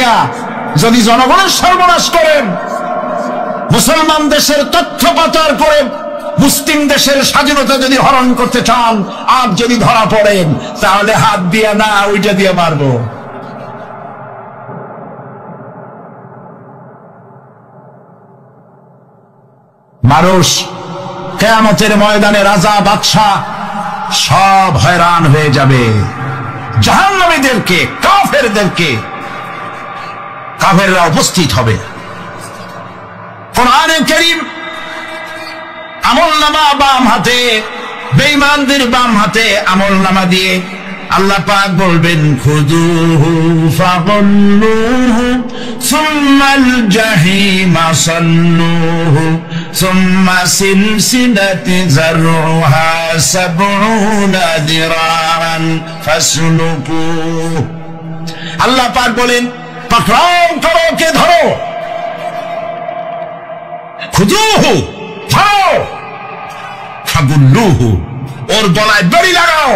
দিয়া যদি জনগণের সর্বনাশ করেন, মুসলমান দেশের তথ্য পাচার করে মুসলিম দেশের স্বাধীনতা যদি হরণ করতে চান, আর যদি ধরা পড়েন, তাহলে হাত দিয়া না, ওইটা দিয়ে মারবো। মানুষ কিয়ামতের ময়দানে রাজা বাদশা সব হয়রান হয়ে যাবে। জাহান্নামীদেরকে, কাফেরদেরকে, কাফেররা উপস্থিত হবে। কোরআনে কারীম আমলনামা বাম হাতে, বেঈমানদের বাম হাতে আমলনামা দিয়ে আল্লাহ পাক বলবেন, খুযুহু ফাগুল্লুহু সুম্মাল জাহিমা সাল্লুহু সুম্মা সিলসিলাতি যারউহা সাবউনা যিরাআন ফাসলুকুহু। আল্লাহ পাক বলেন, পাকড়াও করো, কে ধরো, খুযুহু ধরো, ফাগুল্লুহু ওর গলায় দড়ি লাগাও,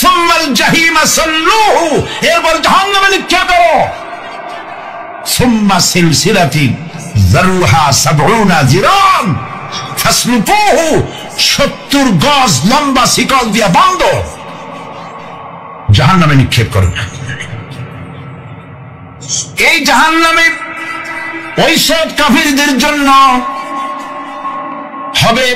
সুম্মাল জাহিমা সাল্লুহু এরপর জাহান্নামে নিক্ষেপ করো, সুম্মা সিলসিলাতি যারউহা সাবউনা যিরান ফাসলুকুহু 70 গজ লম্বা শিকল দিয়া বাঁধো, জাহান্নামে নিক্ষেপ করো। এই জাহান্নামে ওই সব কাফিরদের জন্য হবে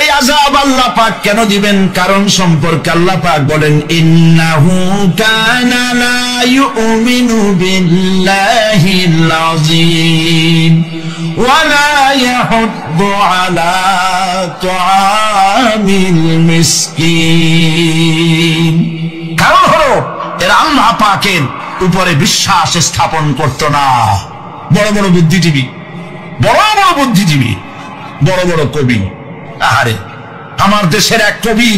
এই আযাব। আল্লাহ পাক কেন দিবেন, কারণ সম্পর্কে আল্লাহ পাক বলেন, ইন্নাহু কানা লা ইউমিনু বিল্লাহিল আযীম ওয়া লা ইয়াহুদ্দু আলা তুআমিল মিসকিন। কারণ হলো এরা আল্লাহ পাকের উপরে বিশ্বাস স্থাপন করত না। বড় বড় বুদ্ধিজীবী, বড় বড় বুদ্ধিজীবী, বড় বড় কবি। আহারে, আমার দেশের এক কবি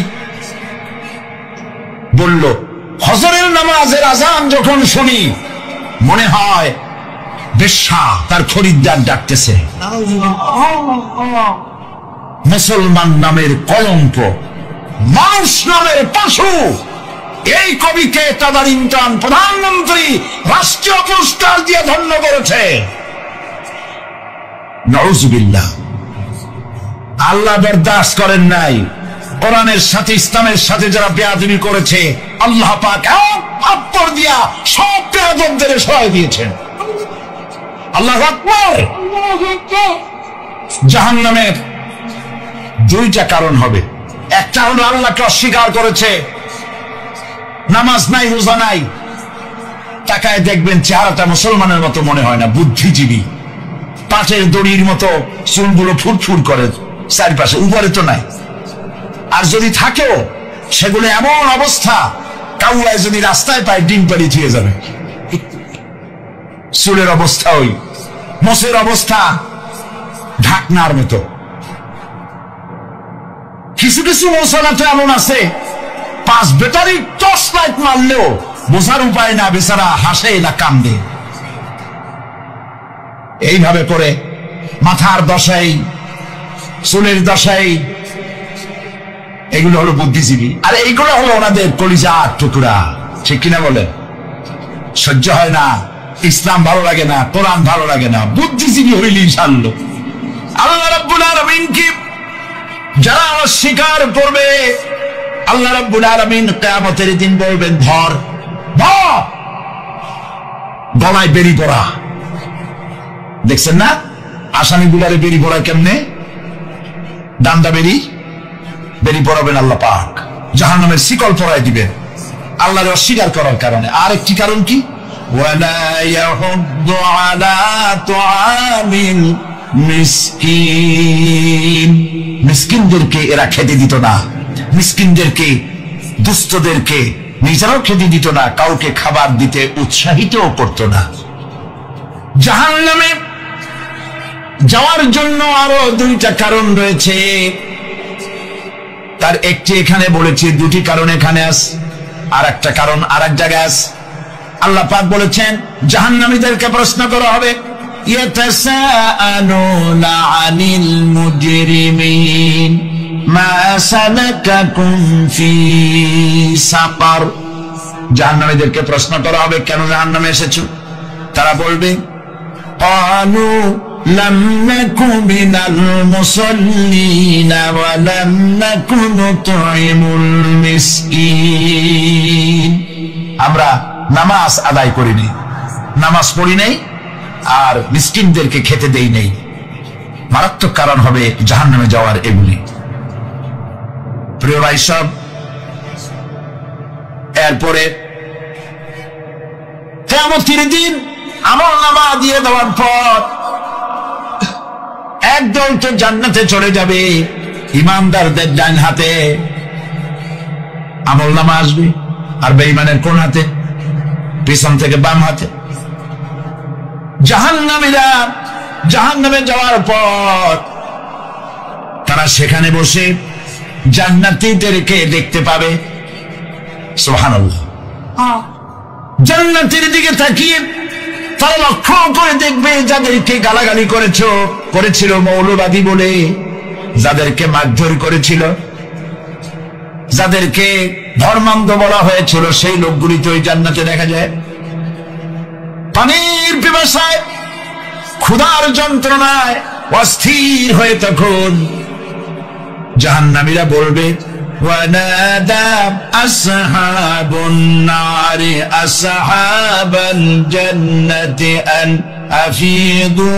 বলল, ফজরের নামাজের আযান যখন শুনি মনে হয় বেশ্যা তার খরিদ্দার ডাকতেছে। মুসলমান নামের কলঙ্ক, মানুষ নামের পশু। এই কবিকে তাদারিংটন প্রধানমন্ত্রী রাষ্ট্রীয় পুরস্কার দিয়ে ধন্য করেছে। নাউযুবিল্লাহ। আল্লাহ বরদাস্ত করেন নাই। কোরআনের সাথে, ইসলামের সাথে যারা বেয়াদবি করেছে, আল্লাহ পাক এক থাপ্পড় দিয়া সব বেয়াদবদের সহায় দিয়েছেন। আল্লাহু আকবার। জাহান্নামের দুইটা কারণ হবে। একটা হলো আল্লাহকে অস্বীকার করেছে, নামাজ নাই, রোজা নাই, তাকায় দেখবেন চেহারাটা মুসলমানের মতো মনে হয় না, বুদ্ধিজীবী, পাটের দড়ির মতো চুলগুলো ফুরফুর করে চারিপাশে, উপরে তো নাই। আর যদি থাকেও সেগুলো এমন অবস্থা, কাউয়ায় যদি রাস্তায় পায় ডিম পাড়ি ছুঁয়ে যাবে। চুলের অবস্থা ওই, মোষের অবস্থা ঢাকনার মতো। কিছু কিছু মশলা তো এমন আছে, 5 ব্যাটারি টর্চ লাইট মারলেও বোঝার উপায় না, বেচারা হাসে না কান্দে। এইভাবে করে মাথার দশাই, চুলের দশাই, এগুলো হলো বুদ্ধিজীবী। আর এইগুলো হলো ওনাদের কলিজার টুকরা। ঠিক কিনা বলেন? সহ্য হয় না, ইসলাম ভালো লাগে না, কোরআন ভালো লাগে না, বুদ্ধিজীবী হইলেই ছাড়লো। আল্লাহ রাব্বুল আলামিন কি যারা অস্বীকার করবে, আল্লাহ রাব্বুল আলামিন কিয়ামতের দিন বলবেন, ধর, ধর, গলায় বেরি পড়া। দেখছেন না আসামি গুলারে বেরি পড়া কেমনে? ডান্ডা বেরি, বেরি পড়াবেন আল্লাহ পাক, জাহান্নামের শিকল পরায় দিবেন আল্লাহর অস্বীকার করার কারণে। আর একটি কারণ কি? ওয়ালা ইয়াহুদ্দু আলা তুআমিল মিসকিন। মিসকিনদেরকে এরা খেতে দিত না, মিসকিনদেরকে, দুস্থদেরকে নিজেরাও খেতে দিত না, কাউকে খাবার দিতে উৎসাহিতও করত না। জাহান্নামে যাওয়ার জন্য আরো দুইটা কারণ রয়েছে, তার একটি এখানে বলেছি, দুটি কারণ এখানে আছে, আর একটা কারণ আর এক জায়গায় আছে। আল্লাহ পাক বলেছেন জাহান্নামীদেরকে প্রশ্ন করা হবে, ইয়াতাসাআলুনা আনিল মুজরিমিন মা সালাকাকুম ফি সাকার। জাহান্নামীদেরকে প্রশ্ন করা হবে, কেন জাহান্নামে এসেছো? তারা বলবে, ক্বালু লাম নাকু মিনাল মুসাল্লিনা ওয়া লাম নাকু নুতঈমুল মিসকিন। আমরা নামাজ আদায় করিনি, নামাজ পড়ি নাই, আর মিসকিনদেরকে খেতে দেই নাই। মারাত্মক কারণ হবে জাহান্নামে যাওয়ার এগুলি। প্রিয় ভাই সব, এরপরে কিয়ামতের দিন আমলনামা দিয়ে দেওয়ার পর একদল তো জান্নাতে চলে যাবে, ইমানদারদের ডান হাতে আমলনামা আসবে, আর বেঈমানের কোন হাতে? পিছন থেকে বাম হাতে। জাহান্নামীরা জাহান্নামে যাওয়ার পর তারা সেখানে বসে জান্নাতীদেরকে দেখতে পাবে। সুবহানাল্লাহ। জান্নাতের দিকে তাকিয়ে তারা লক্ষ্য করে দেখবে যাদেরকে গালাগালি করেছিল মৌলবাদী বলে, যাদেরকে মারধর করেছিল, যাদেরকে ধর্মান্ধ বলা হয়েছিল, সেই লোকগুলি তো ওই জান্নাতে দেখা যায়। পানির পিপাসায়, ক্ষুধার যন্ত্রণায় অস্থির হয়ে তখন জাহান্নামীরা বলবে, ওয়ানাদা আসহাবুন নারি আসহাবাল জান্নাতি আন আফিদু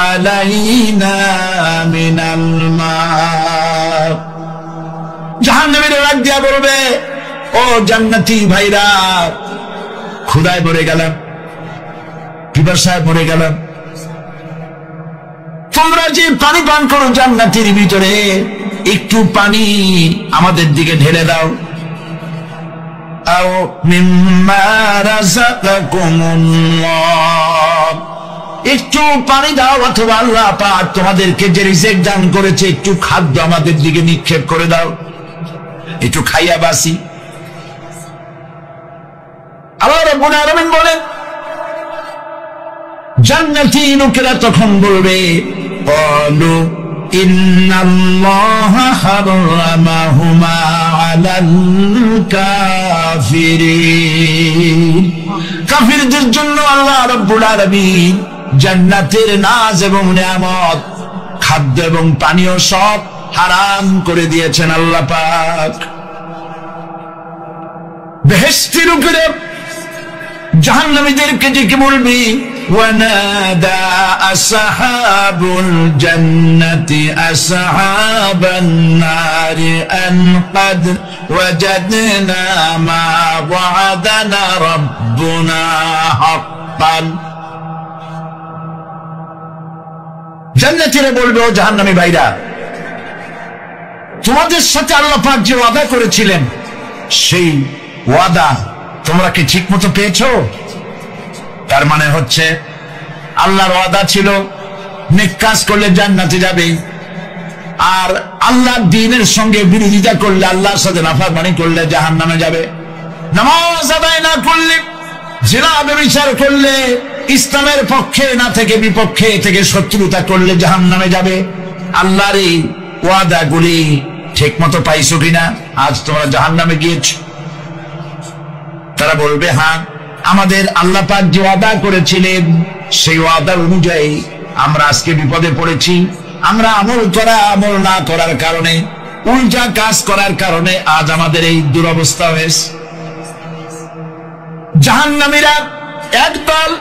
আলাইনা মিনাল মা। জাহান্নামীরা ডাক দিয়া বলবে, ও জান্নাতি ভাইরা, ক্ষুধায় মরে গেলাম, পিপাসায় মরে গেলাম, তোমরা যে পানি পান করো জান্নাতের ভিতরে, একটু পানি আমাদের দিকে ঢেলে দাও। আও মিম্মা রাযাকাকুমুল্লাহ, একটু পানি দাও, অথবা আল্লাহ পাক তোমাদেরকে যে রিজিক দান করেছে একটু খাদ্য আমাদের দিকে নিক্ষেপ করে দাও, একটু খাইয়া বাসি। আল্লাহ রাব্বুল আলামিন বলেন, জান্নাতি লোকেরা তখন বলবে, ক্বালু ইন্নাল্লাহা হারামাহুমা আলাল কাফিরিন। কাফিরদের জন্য আল্লাহ রাব্বুল আলামিন জান্নাতের নাজ এবং নিয়ামত, খাদ্য এবং পানীয় সব হারাম করে দিয়েছেন আল্লাহ পাক। বেহেশতি লোকেরা জাহান্নামীদেরকে ডেকে বলবে, ওয়ানাদা আসহাবুল জান্নাতি আসহাবান নারি আন ক্বাদ ওয়াজাদনা মা ওয়া'আদানা রাব্বুনা হাক্কান। জান্নাতীরা বলবে, ও জাহান্নামী ভাইরা, তোমাদের সাথে আল্লাহ পাক যে ওয়াদা করেছিলেন, সেই ওয়াদা তোমরা কি ঠিক মতো পেয়েছো? তার মানে হচ্ছে আল্লাহর ওয়াদা ছিল নেক কাজ করলে জান্নাতে যাবে, আর আল্লাহর দ্বীনের সঙ্গে বিরোধিতা করলে, আল্লাহর সাথে নাফরমানি করলে জাহান্নামে যাবে। নামাজ আদায় না করলে, জিনা ব্যভিচার করলে, ইসলামের পক্ষে না থেকে বিপক্ষে থেকে শত্রুতা করলে জাহান্নামে যাবে। আল্লাহর এই ওয়াদাগুলি ঠিক মতো পাইছো কিনা? আজ তোমরা জাহান্নামে গিয়েছো। তারা বলবে, হ্যাঁ, আমাদের আল্লাহ পাক যে ওয়াদা করেছিলেন সেই ওয়াদার অনুযায়ী আমরা আজকে বিপদে পড়েছি। আমরা আমল না করার কারণে, উল্টা কাজ করার কারণে আজ আমাদের এই দুরবস্থা হয়েছে। জাহান্নামীরা একদল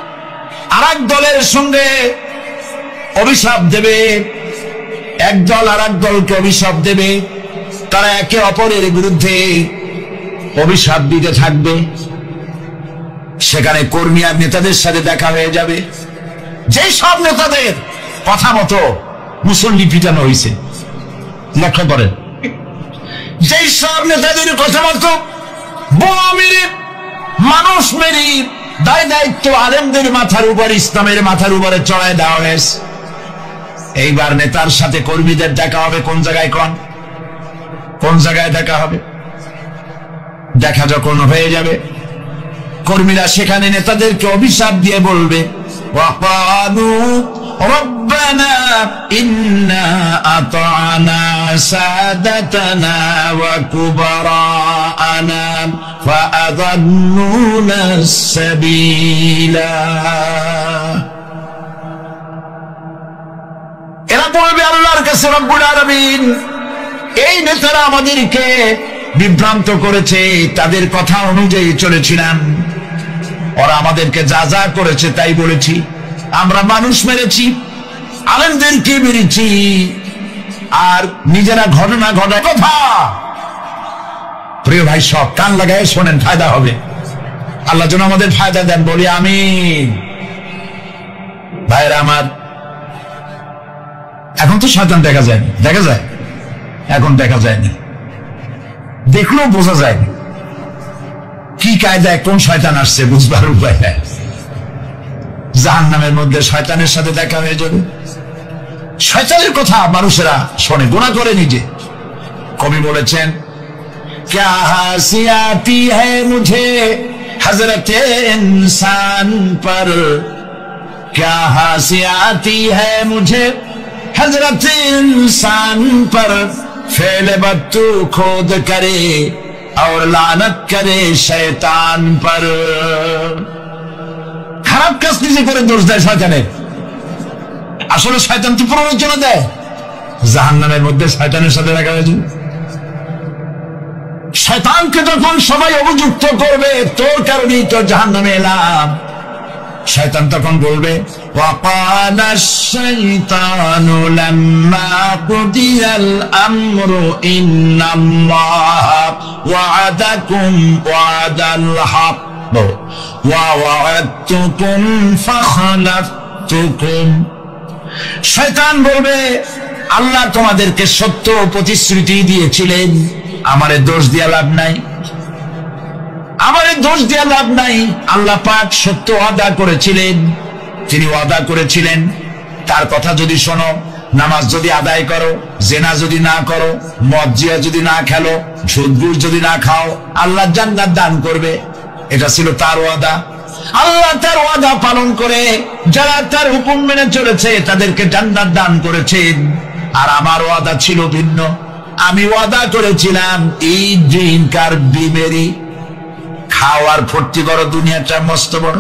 আরেক দলের সঙ্গে অভিশাপ দেবে, একদল আরেক দলকে অভিশাপ দেবে। তারা একে অপরের বিরুদ্ধে অভিশাপ দিতে থাকবে। সেখানে কর্মী আর নেতাদের সাথে দেখা হয়ে যাবে। যেই সব নেতাদের কথা মতো মুসল্লি পিটানো হয়েছে, লক্ষ্য করেন, যেই সব নেতাদের কথা মতো বোমা মেরে, মানুষ মেরে, দায় দায়িত্ব আলেমদের মাথার উপর, ইসলামের মাথার উপরে চড়ায় দেওয়া হয়েছে। এইবার নেতার সাথে কর্মীদের দেখা হবে কোন জায়গায়? কোন জায়গায় দেখা হবে? দেখা যখন হয়ে যাবে, কর্মীরা সেখানে নেতাদেরকে অভিশাপ দিয়ে বলবে, ওয়াকালু ربنا إنا أطعنا سادتنا وكبراءنا فأضلونا السبيلا। এরা বলবে আল্লাহর কাছে, রব্বুল আলামিন এই নেতারা আমাদেরকে বিভ্রান্ত করেছে, তাদের কথা অনুযায়ী চলেছিলাম, ওরা আমাদেরকে যা যা করেছে তাই বলেছি, আমরা মানুষ মেরেছি, আলেমদেরকে মেরেছি, আর নিজেরা ঘটনা ঘটায় কথা। প্রিয় ভাই, সব কান লাগায় শোনেন, ফায়দা হবে। আল্লাহ যেন আমাদের ফায়দা দেন, বলি আমিন। ভাইরা আমার, এখন তো শয়তান দেখা যায় না, দেখা যায়? এখন দেখা যায় না, দেখলেও বোঝা যায় না কি কায়দায় কোন শয়তান আসছে, বুঝবার উপায় নেই। জাহান্নামের মধ্যে শয়তানের সাথে দেখা হয়ে যাবে। শয়তানের কথা মানুষেরা শোনে, গুনাহ করে নিজে। কবি বলেছেন, क्या हंसी आती है मुझे हजरत इंसान पर, क्या हंसी आती है मुझे हजरत इंसान पर, फेले बत्तू खोद करे और लानत करे शैतान पर। খারাপ কাজ নিজে করে দোষ দেয় শয়তানের। আসলে শয়তান তো প্ররোচনা দেয়। জাহান্নামের মধ্যে শয়তানের সাথে দেখা হয়েছে। শয়তানকে যখন সবাই অভিযুক্ত করবে, তোর কারণেই তো জাহান্নামে এলাম, শয়তান তখন বলবে, وَقَالَ الشَّيْطَانُ لَمَّا قُضِيَ الْأَمْرُ إِنَّ اللَّهَ وَعَدَكُمْ وَعْدَ الْحَقِّ وَوَعَدتُّكُمْ فَخَلَفْتُكُمْ। শয়তান বলবে, আল্লাহ তোমাদেরকে সত্য প্রতিশ্রুতি দিয়েছিলেন, আমারে দোষ দিয়া লাভ নাই, আমারে দোষ দিয়া লাভ নাই। আল্লাহ পাক সত্য ওয়াদা করেছিলেন, তিনি ওয়াদা করেছিলেন তার কথা যদি শোনো, নামাজ যদি আদায় করো, জেনা যদি না করো, মদ জিয়া যদি না খেলো, সুদ ঘুষ যদি না খাও, আল্লাহ জান্নাত দান করবে। এটা ছিল তার ওয়াদা। আল্লাহ তার ওয়াদা পালন করে যারা তার হুকুম মেনে চলেছে তাদেরকে জান্নাত দান করেছেন। আর আমার ওয়াদা ছিল ভিন্ন। আমি ওয়াদা করেছিলাম, এই ড্রিঙ্ক আর বিমেরি খাওয়ার ফুর্তি করো, দুনিয়াটা মস্ত বড়,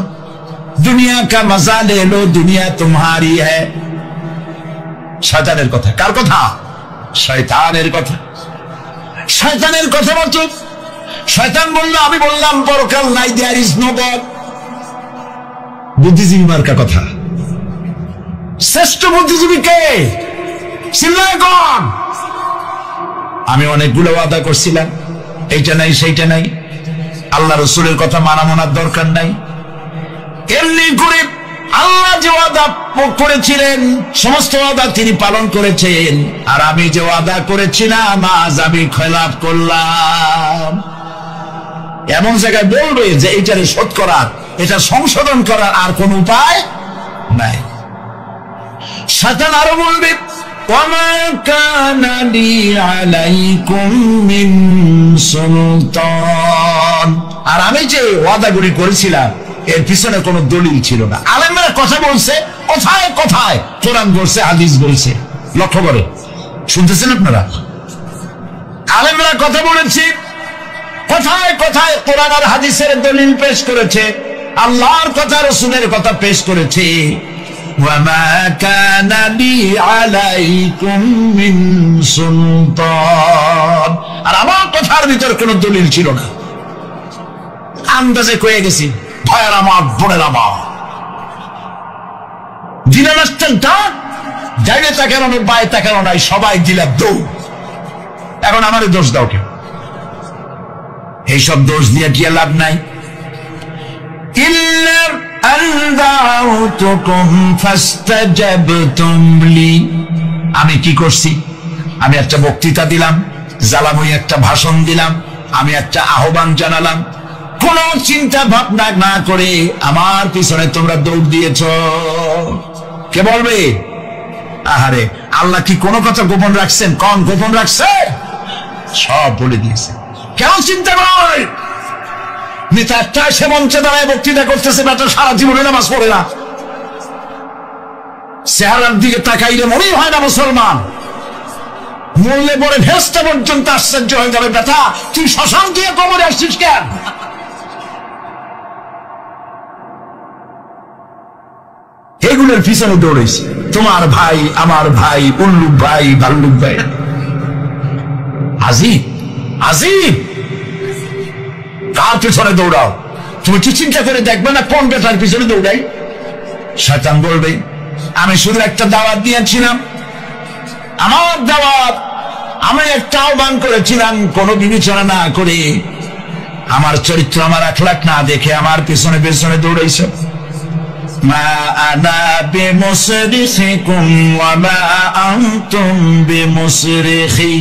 দুনিয়া কা মজা লে লো, দুনিয়া তোমারি হ্যায়। শয়তানের কথা। কার কথা? শয়তানের কথা। শয়তানের কথা বলছো। শয়তান বলল, আমি বললাম পরকাল নাই, দেয়ার ইজ নো গড। বুদ্ধিজীবী মার্কা কথা। শ্রেষ্ঠ বুদ্ধিজীবী কে? চিল্লায় কোন? আমি অনেকগুলো ওয়াদা করছিলাম, এইটা নাই সেইটা নাই, আল্লাহ রসুলের কথা মানা মানার দরকার নাই। এমনি করে আল্লাহ যে ওয়াদা করেছিলেন সমস্ত ওয়াদা তিনি পালন করেছেন, আর আমি যে ওয়াদা করেছিলাম আজ আমি খেলাফ করলাম। এমন জায়গায় বলবে যে এইটারে শোধ করার, এটা সংশোধন করার আর কোন উপায় নাই। শয়তান আরো বলবে, وَمَا كَانَ لِي عَلَيْكُمْ مِنْ سُلْطَانٍ। আর আমি যে ওয়াদাগুলি করেছিলাম এর পিছনে কোন দলিল ছিল না। আলেমরা কথা বলছে, কথায় কথায় কোরআন বলছে, হাদিস বলছে। লক্ষ্য করে শুনতেছেন আপনারা? আলেমরা কথা বলেছে, কথায় কথায় কোরআন আর হাদিসের দলিল পেশ করেছে, আল্লাহর কথা রাসূলের কথা পেশ করেছে। وَمَا كَانَ لِي عَلَيْكُمْ مِنْ سُلْطَانٍ। আর আমার কথার ভিতর কোনো দলিল ছিল না, আন্দাজে কয়ে গেছি। ভাইয়ের আমার, বোনের আমার, দিলেন আসতেন ডাক, ডাইনে তাকানো নেই, বায়ে তাকানো নাই, সবাই দিলাম দৌড়। এখন আমারে দোষ দাও কেউ? এইসব দোষ দিয়ে কি লাভ নাই। ইল্লা আন দাউতুকুম ফাস্তাজাবতুম লি। আমি কি করছি? আমি একটা বক্তৃতা দিলাম, জ্বালাময়ী একটা ভাষণ দিলাম, আমি একটা আহ্বান জানালাম, কোন চিন্তা ভাবনা না করে আমার পিছনে তোমরা দৌড় দিয়েছ। কে বলবে? আহারে, আল্লাহ কি কোনো কথা গোপন রাখছেন? কোন গোপন রাখছে? সব বলে দিয়েছে। কেন চিন্তা নয়? নেতা সে মঞ্চে দাঁড়ায় বক্তৃতা করতেছে, বেটা সারা জীবনে নামাজ পড়ে না, চেহারার দিকে তাকাইলে মনেই হয় না মুসলমান। মরলে পরে ভেস্তা পর্যন্ত আশ্চর্য হয়ে যাবে, ব্যথা তুই শ্মশান দিয়ে কবরে আসছিস কেন? এগুলোর পিছনে দৌড়েছে তোমার ভাই, আমার ভাই, উল্লুক ভাই, ভাল্লুক ভাই। আজিব আজিব, কার পিছনে দৌড়াও? তুমি কি চিন্তা করে দেখবে না কোন বেটার পিছনে দৌড়াই? শয়তান বলবে আমি শুধু একটা দাওয়াত দিয়েছিলাম, আমার দাওয়াত, আমি একটা আহ্বান করেছিলাম, কোনো বিবেচনা না করে, আমার চরিত্র, আমার আখলাক না দেখে আমার পিছনে পিছনে দৌড়াইছ। মা আনা বিমুসরিখিকুম ওয়া মা আনতুম বিমুসরিখি।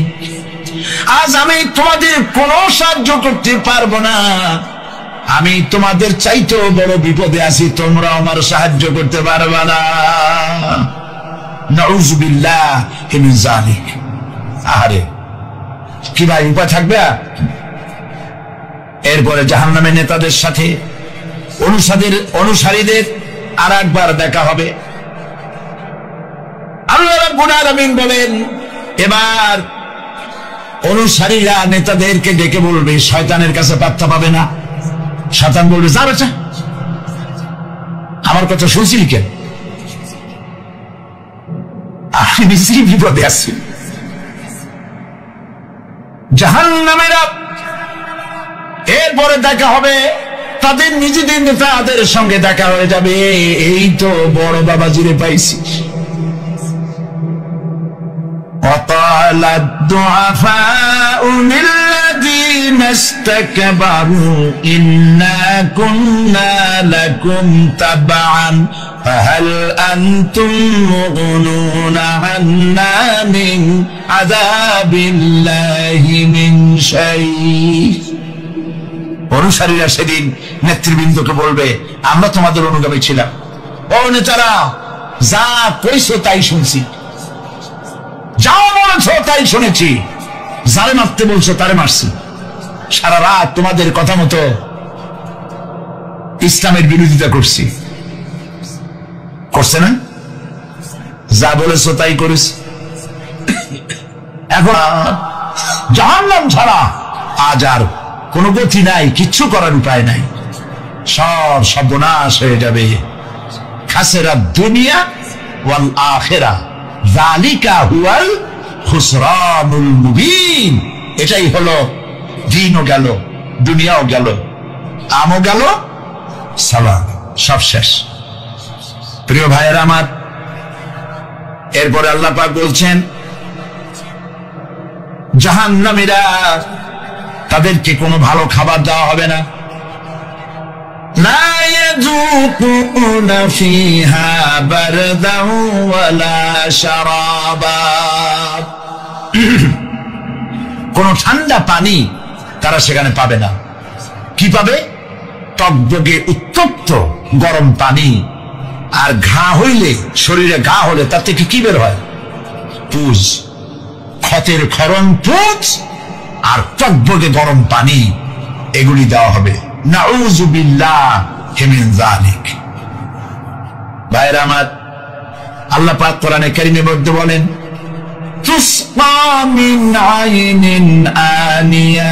আজ আমি তোমাদের কোনো সাহায্য করতে পারবো না, আমি তোমাদের চাইতেও বড় বিপদে আছি, তোমরা আমার সাহায্য করতে পারবে না। নাউযু বিল্লাহি মিন যালিক। আরে কি ভাই, উপায় থাকবে? এরপরে জাহান্নামের নেতাদের সাথে অনুসারীদের আর একবার দেখা হবে। আল্লাহ রাব্বুল আলামিন বলেন, এবার অনুসারীরা নেতাদেরকে ডেকে বলবে, শয়তানের কাছে পাত্তা পাবে না। শয়তান বলবে, যা বাচ্চা, আমার কথা শুনছিলি কেন? আমি নিজেই বিপদে আছি। জাহান্নামীরা এরপরে দেখা হবে, তাদের নিজেদের নেতাদের সঙ্গে দেখা হয়ে যাবে, এই তো বড় বাবাজিরে পাইছি। وقال الضعفاء للذين استكبروا إنا كنا لكم تبعا فهل أنتم مغنون عنا من عذاب الله من شيء। অনুসারীরা সেদিন নেতৃবৃন্দকে বলবে, আমরা তোমাদের অনুগামী ছিলাম, ও নেতারা, যা কইছো তাই শুনছি, যা বলছো তাই শুনেছি, যারে মারতে বলছো তারে মারছি, সারা রাত তোমাদের কথা মতো ইসলামের বিরোধিতা করছি, করছে না? যা বলেছো তাই করিস। এখন জাহান্নাম ছাড়া আজ আর কোন গতি নাই, কিচ্ছু করার উপায় নাই, সব সর্বনাশ হয়ে যাবে। খাসেরা দুনিয়া ওয়াল আখিরা যালিকা হুয়াল খুসরানুল মুবিন। এটাই হলো, দিনও গেল, দুনিয়াও গেল, আমও গেল, সালাম, সব শেষ। প্রিয় ভাইয়েরা আমার, এরপরে আল্লাহ পাক বলছেন, জাহান্নামীরা, তাদেরকে কোনো ভালো খাবার দেওয়া হবে না। লা ইয়াযুকুনা ফিহা বারদান ওয়ালা শারাবা। কোন ঠান্ডা পানি তারা সেখানে পাবে না। কি পাবে? টকবগে উত্তপ্ত গরম পানি। আর ঘা হইলে, শরীরে ঘা হলে তার থেকে কি বের হয়? পুজ, ক্ষতের ক্ষরণ পুজ আর টকবগে গরম পানি, এগুলি দেওয়া হবে। নাউযু বিল্লাহি মিন যালিক। ভাইরা আমার, আল্লাহ পাক কোরআনে কারীমের মধ্যে বলেন, তুসকা মিন আইনিন আনিয়া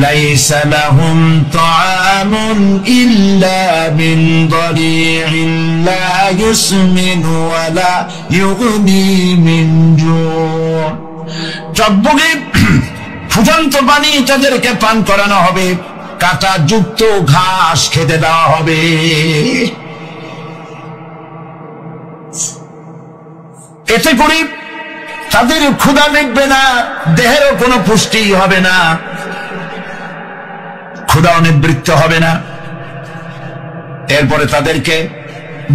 লাইসা লাহুম তাআমুন ইল্লা মিন দারি'in লা ইউসমিনু ওয়া লা ইউগনি মিন জু'। টকবগে ফুটন্ত পানি তাদেরকে পান করানো হবে, কাঁটা যুক্ত ঘাস খেতে দেওয়া হবে। এতে করে তাদের ক্ষুধা মিটবে না, দেহেরও কোনো পুষ্টি হবে না, ক্ষুধাও নিবৃত্ত হবে না। এরপরে তাদেরকে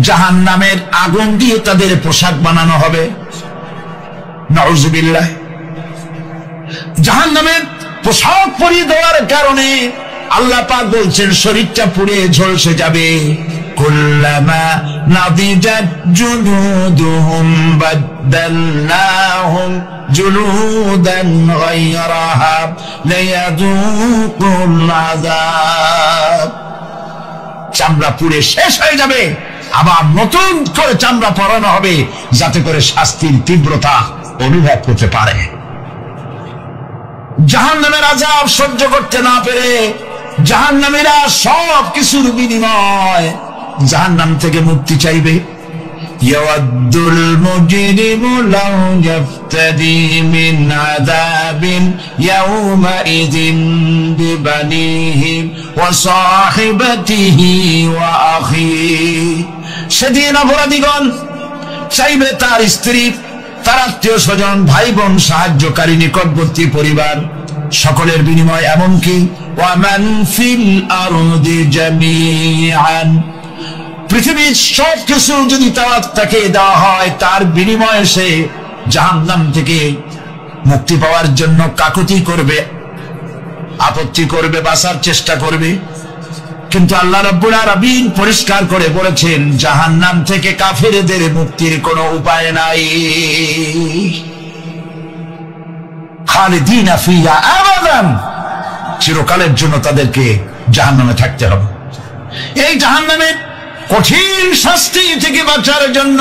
জাহান্নামের আগুন দিয়ে তাদের পোশাক বানানো হবে। নাউযুবিল্লাহ। জাহান্নামের পোশাক পরিয়ে দেওয়ার কারণে আল্লাহ পাক বলছেন, শরীরটা পুড়ে ঝলসে যাবে। কুল্লামা নাদিজাত জুলুদুহুম বাদদালনাহুম জুলুদান গায়রাহা লিয়াযুকুল আযাব। চামড়া পুড়ে শেষ হয়ে যাবে, আবার নতুন করে চামড়া পরানো হবে, যাতে করে শাস্তির তীব্রতা অনুভব করতে পারে। জাহান্নামের আযাব সহ্য করতে না পেরে জাহান্নামীরা সব কিছুর বিনিময় জাহান্নাম থেকে মুক্তি চাইবে। ইয়াওয়াদ্দুল মুজরিমু লাউ ইয়াফতাদি মিন আযাবিন ইয়াওমাইযিন বিবানিহি ওয়া সাহিবাতিহি ওয়া আখিহি। সেদিন অপরাধীগণ চাইবে তার স্ত্রী, তার আত্মীয় স্বজন, ভাই বোন, সাহায্যকারী, নিকটবর্তী পরিবার সকলের বিনিময়, এমনকি ওয়ামান ফিল আরদি জামিআন, পৃথিবীর সব কিছু যদি তাকে দেওয়া হয়, তার বিনিময়ে সে জাহান্নাম থেকে মুক্তি পাওয়ার জন্য কাকুতি করবে, আপত্তি করবে, বাঁচার চেষ্টা করবে। কিন্তু আল্লাহ রাব্বুল আলামিন পরিষ্কার করে বলেছেন, জাহান্নাম থেকে কাফেরদের মুক্তির কোনো উপায় নাই। খালিদিনা ফিহা আবাদান, চিরকালের জন্য তাদেরকে জাহান্নামে থাকতে হবে। এই জাহান্নামের কঠিন শাস্তি থেকে বাঁচার জন্য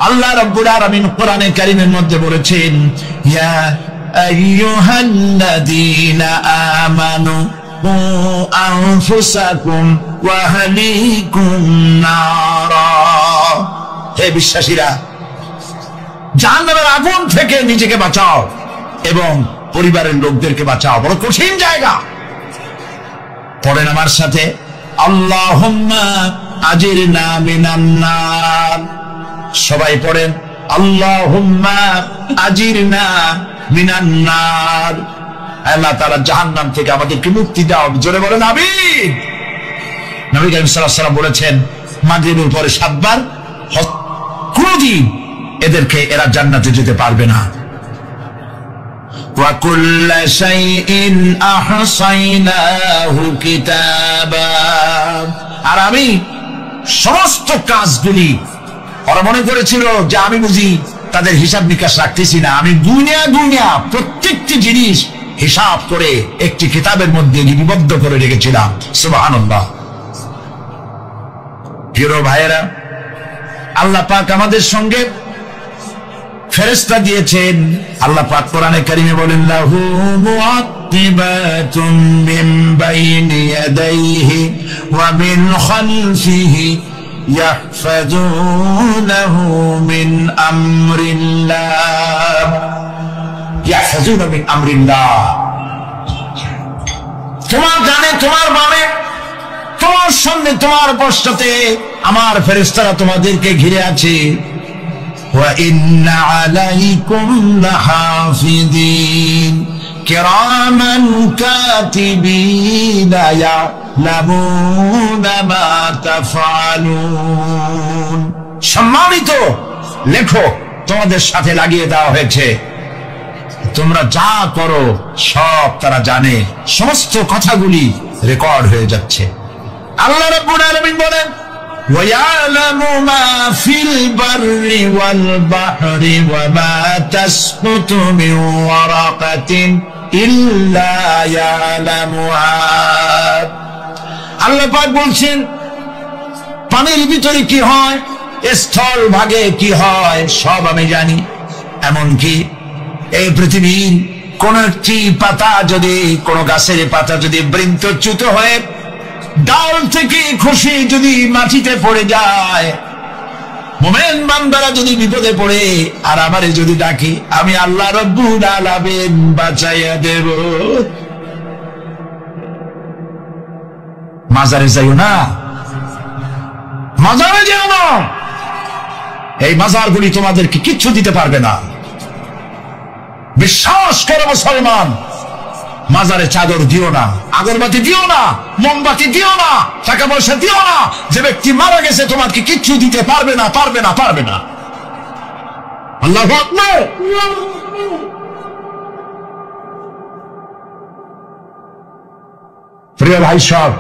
আল্লাহ রাব্বুল আলামিন কোরআনে কারীমের মধ্যে বলেছেন, ইয়া আইয়ুহাল্লাযীনা আমানু আনফুসাকুম ওয়া আহলিকুম নারা, হে বিশ্বাসীরা, জাহান্নামের আগুন থেকে নিজেকে বাঁচাও এবং পরিবারের লোকদেরকে বাঁচাও। বড় কঠিন জায়গা। পড়েন আমার সাথে, আল্লাহুম্মা আজিরনা মিনান নার। সবাই পড়েন, আল্লাহুম্মা আজিরনা মিনান নার। আল্লাহ তাআলা জাহান্নাম থেকে আমাদেরকে মুক্তি দাও। জোরে বলেন আমিন। নবী কারীম সাল্লাল্লাহু আলাইহি ওয়াসাল্লাম বলেছেন, মাগরিবের পরে 7 বার, কোনদিন এরা জান্নাতে যেতে পারবে না। ওয়া কুল্লা শাইইন আহসাইনাহু কিতাবা, আর আমি সমস্ত কাজগুলি, ওরা মনে করেছিল যে আমি বুঝি তাদের হিসাব নিকাশ রাখতেছি না, আমি দুনিয়া প্রত্যেকটি জিনিস হিসাব করে একটি কিতাবের মধ্যে লিপিবদ্ধ করে রেখেছিলাম। সুবহানাল্লাহ। প্রিয় ভাইয়েরা, আল্লাহ পাক আমাদের সঙ্গে ফেরেশতা দিয়েছেন। আল্লাহ পাক কোরআনে কারীমে বলেন, লাহু মুআক্কিবাতুম মিন বাইনি ইয়াদাইহি ওয়া মিন খালফিহি ইয়াহফাযুনাহু মিন আমরিল্লাহ। ইয়াহফাযুনা মিন আমরিল্লাহ, তোমার ডানে, তোমার বামে, তোমার সামনে, তোমার পশ্চাতে আমার ফেরেশতারা তোমাদেরকে ঘিরে আছে। ওয়া ইন্না আলাইকুম লাহাফিযিন কিরামান কাতিবিন ইয়ালামুনা মা তাফআলুন। সম্মানিত লেখক তোমাদের সাথে লাগিয়ে দেওয়া হয়েছে, তোমরা যা করো সব তারা জানে, সমস্ত কথাগুলি রেকর্ড হয়ে যাচ্ছে। আল্লাহ রাব্বুল আলামিন বলেন, ওয়ায়ালামু মা ফিল বাররি ওয়াল বাহরি ওয়া মা তাসকুতু মিন ওয়ারাকাতিন ইল্লা ইয়ালামুহা। আল্লাহ পাক বলছেন, পানির ভিতরে কি হয়, স্থল ভাগে কি হয়, সব আমি জানি। এমনকি এই পৃথিবীর কোন একটি পাতা যদি, কোন গাছের পাতা যদি বৃন্তচ্যুত হয়ে ডাল থেকে খসে যদি মাটিতে পড়ে যায়, মুমিন বান্দারা যদি বিপদে পড়ে আর আমারে যদি ডাকি, আমি আল্লাহ রাব্বুল আলামিন বাঁচাইয়া দেব। মাজারে যাইও না, মাজারে যেও না, এই মাজারগুলি তোমাদেরকে কিচ্ছু দিতে পারবে না। বিশ্বাস করো মুসলমান, মাজারে চাদর দিও না, আগরবাতি দিও না, মোমবাতি দিও না, টাকা পয়সা দিও না। যে ব্যক্তি মারা গেছে তোমাকে কিচ্ছু দিতে পারবে না, পারবে না, পারবে না। আল্লাহু আকবার। প্রিয় ভাই সব,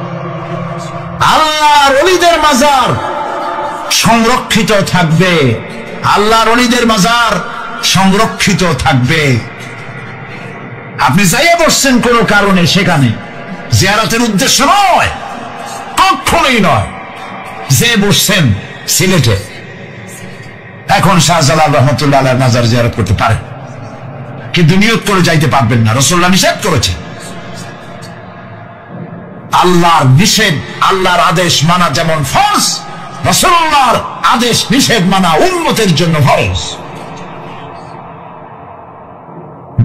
আল্লাহর ওলিদের মাজার সংরক্ষিত থাকবে, আল্লাহর ওলিদের মাজার সংরক্ষিত থাকবে। আপনি যাইয়া বসছেন কোন কারণে, সেখানে জিয়ারতের উদ্দেশ্য নয়, কখনোই নয়। যে বসছেন সিলেটে। এখন শাহজালাল রহমতুল্লাহ আলাইহির মাজার জিয়ারত করতে পারেন, কিন্তু নিয়ত করে যাইতে পারবেন না, রাসূলুল্লাহ নিষেধ করেছে। আল্লাহর নিষেধ, আল্লাহর আদেশ মানা যেমন ফরজ, রাসূলুল্লাহর আদেশ নিষেধ মানা উম্মতের জন্য ফরজ।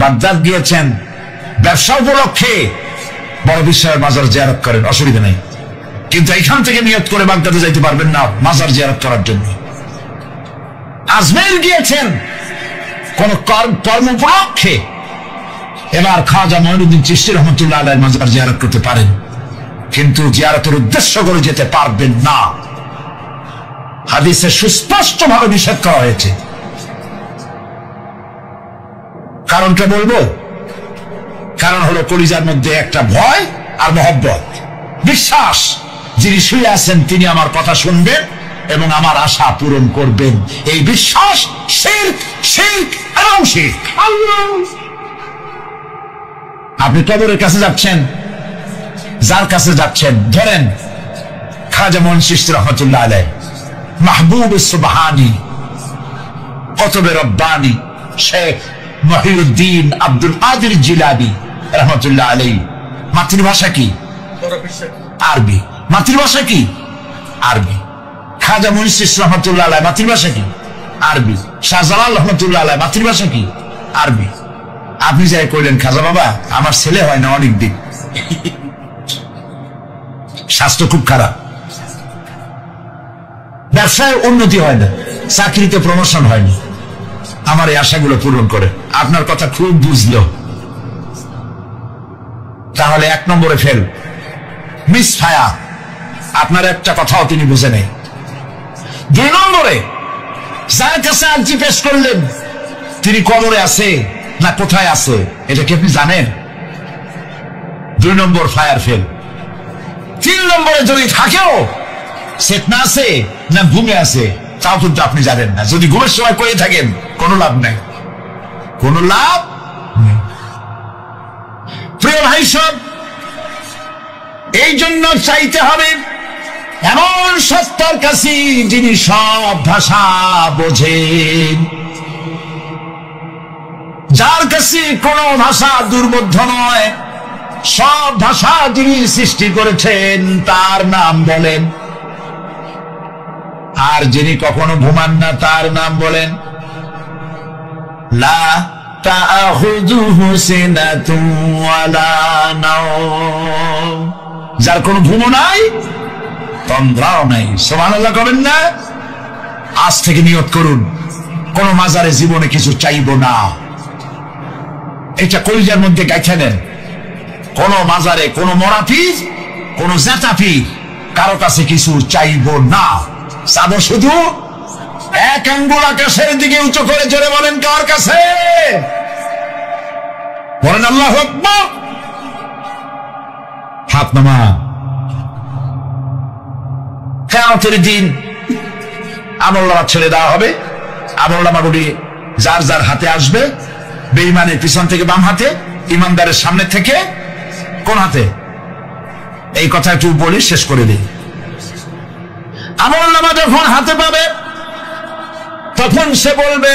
বাগদাদ গিয়েছেন ব্যবসা উপলক্ষে, বড় বিশ্বের মাজার জিয়ারত করেন, অসুবিধা নেই, কিন্তু এখান থেকে নিয়ত করে বাগদাদে যাইতে পারবেন না মাজার জিয়ারত করার জন্য। আজমের গিয়েছেন কোন কর্ম উপলক্ষে, এবার খাজা মঈনুদ্দিন চিশতি রহমতুল্লাহ আলাইহির মাজার জিয়ারত করতে পারেন, কিন্তু জিয়ারতের উদ্দেশ্য করে যেতে পারবেন না। হাদিসে সুস্পষ্টভাবে নিষেধ করা হয়েছে। কারণটা বলবো, কারণ হলো কলিজার মধ্যে একটা ভয় আর মহব্বত, বিশ্বাস যিনি শুয়ে আছেন তিনি আমার কথা শুনবেন এবং আমার আশা পূরণ করবেন, এই বিশ্বাস শিরক, শিরক এবং শিরক। আপনি কবরের কাছে যাচ্ছেন, যার কাছে যাচ্ছেন ধরেন খাজা মঈনুদ্দিন চিশতি রহমতুল্লাহ আলাইহি, মাহবুব সুবহানী, কুতুবে রব্বানী, শেখ মহিউদ্দিন আব্দুল কাদের জিলানী রহমতুল্লাহ আলাইহি। মাতৃভাষা কি? আরবি। মাতৃভাষা কি? আরবি। খাজা মঈনুদ্দিন চিশতি রহমতুল্লাহ আলাইহি মাতৃভাষা কি? আরবি। শাহজালাল রহমতুল্লাহ আলাইহি মাতৃভাষা কি? আরবি। আপনি যাই কইলেন খাজা বাবা আমার ছেলে হয় না অনেক দিন, স্বাস্থ্য খুব খারাপ, ব্যবসায় উন্নতি হয় না, চাকরিতে প্রমোশন হয়নি, আমার এই আশাগুলো পূরণ করে। আপনার কথা খুব বুঝলো, তাহলে 1 নম্বরে ফেল, মিস ফায়া, আপনার একটা কথাও তিনি বুঝে নেই। 2 নম্বরে যার কাছে আর্জি পেশ করলেন তিনি কবরে আছে না কোথায় আছে এটা কি আপনি জানেন? 2 নম্বর ফায়ার ফেল। 3 নম্বরে যদি থাকেও চেতনা আছে না ঘুমে আছে তাও কিন্তু আপনি জানেন না। যদি ঘুমের সময় করে থাকেন কোনো লাভ নাই, কোনো লাভ নেই। প্রিয় ভাই সব, এই জন্য চাইতে হবে এমন সত্তার কাছে যিনি সব ভাষা বোঝেন, যার কাছে কোনো ভাষা দুর্বোধ্য নয়, সব ভাষা যিনি সৃষ্টি করেছেন তার নাম বলেন, আর যিনি কখনো ঘুমান না তার নাম বলেন। লা তাআখুযুহু সিনাতুন ওয়ালা নাওম, যার কোনো ঘুমও নাই তন্দ্রাও নাই। সুবহানাল্লাহ করেন না? আজ থেকে নিয়ত করুন কোন মাজারে জীবনে কিছু চাইবো না, এটা কলিজার মধ্যে গাইথা নেন। কোন মাজারে কোন মরাপীর কোন জেতাপীর কারো কাছে কিছু চাইবো না, চাবো শুধু এক আঙ্গুল আকাশের দিকে উঁচু করে জোরে বলেন কার কাছে? বলেন আল্লাহু আকবার। হাত নামা। কিয়ামতের দিন আমলনামা ছেড়ে দেওয়া হবে, আমলনামাগুলি যার যার হাতে আসবে, বেঈমানের পিছন থেকে বাম হাতে, ইমানদারের সামনে থেকে কোন হাতে? এই কথা একটু বলে শেষ করে দিই। আমলনামা যখন হাতে পাবে তখন সে বলবে,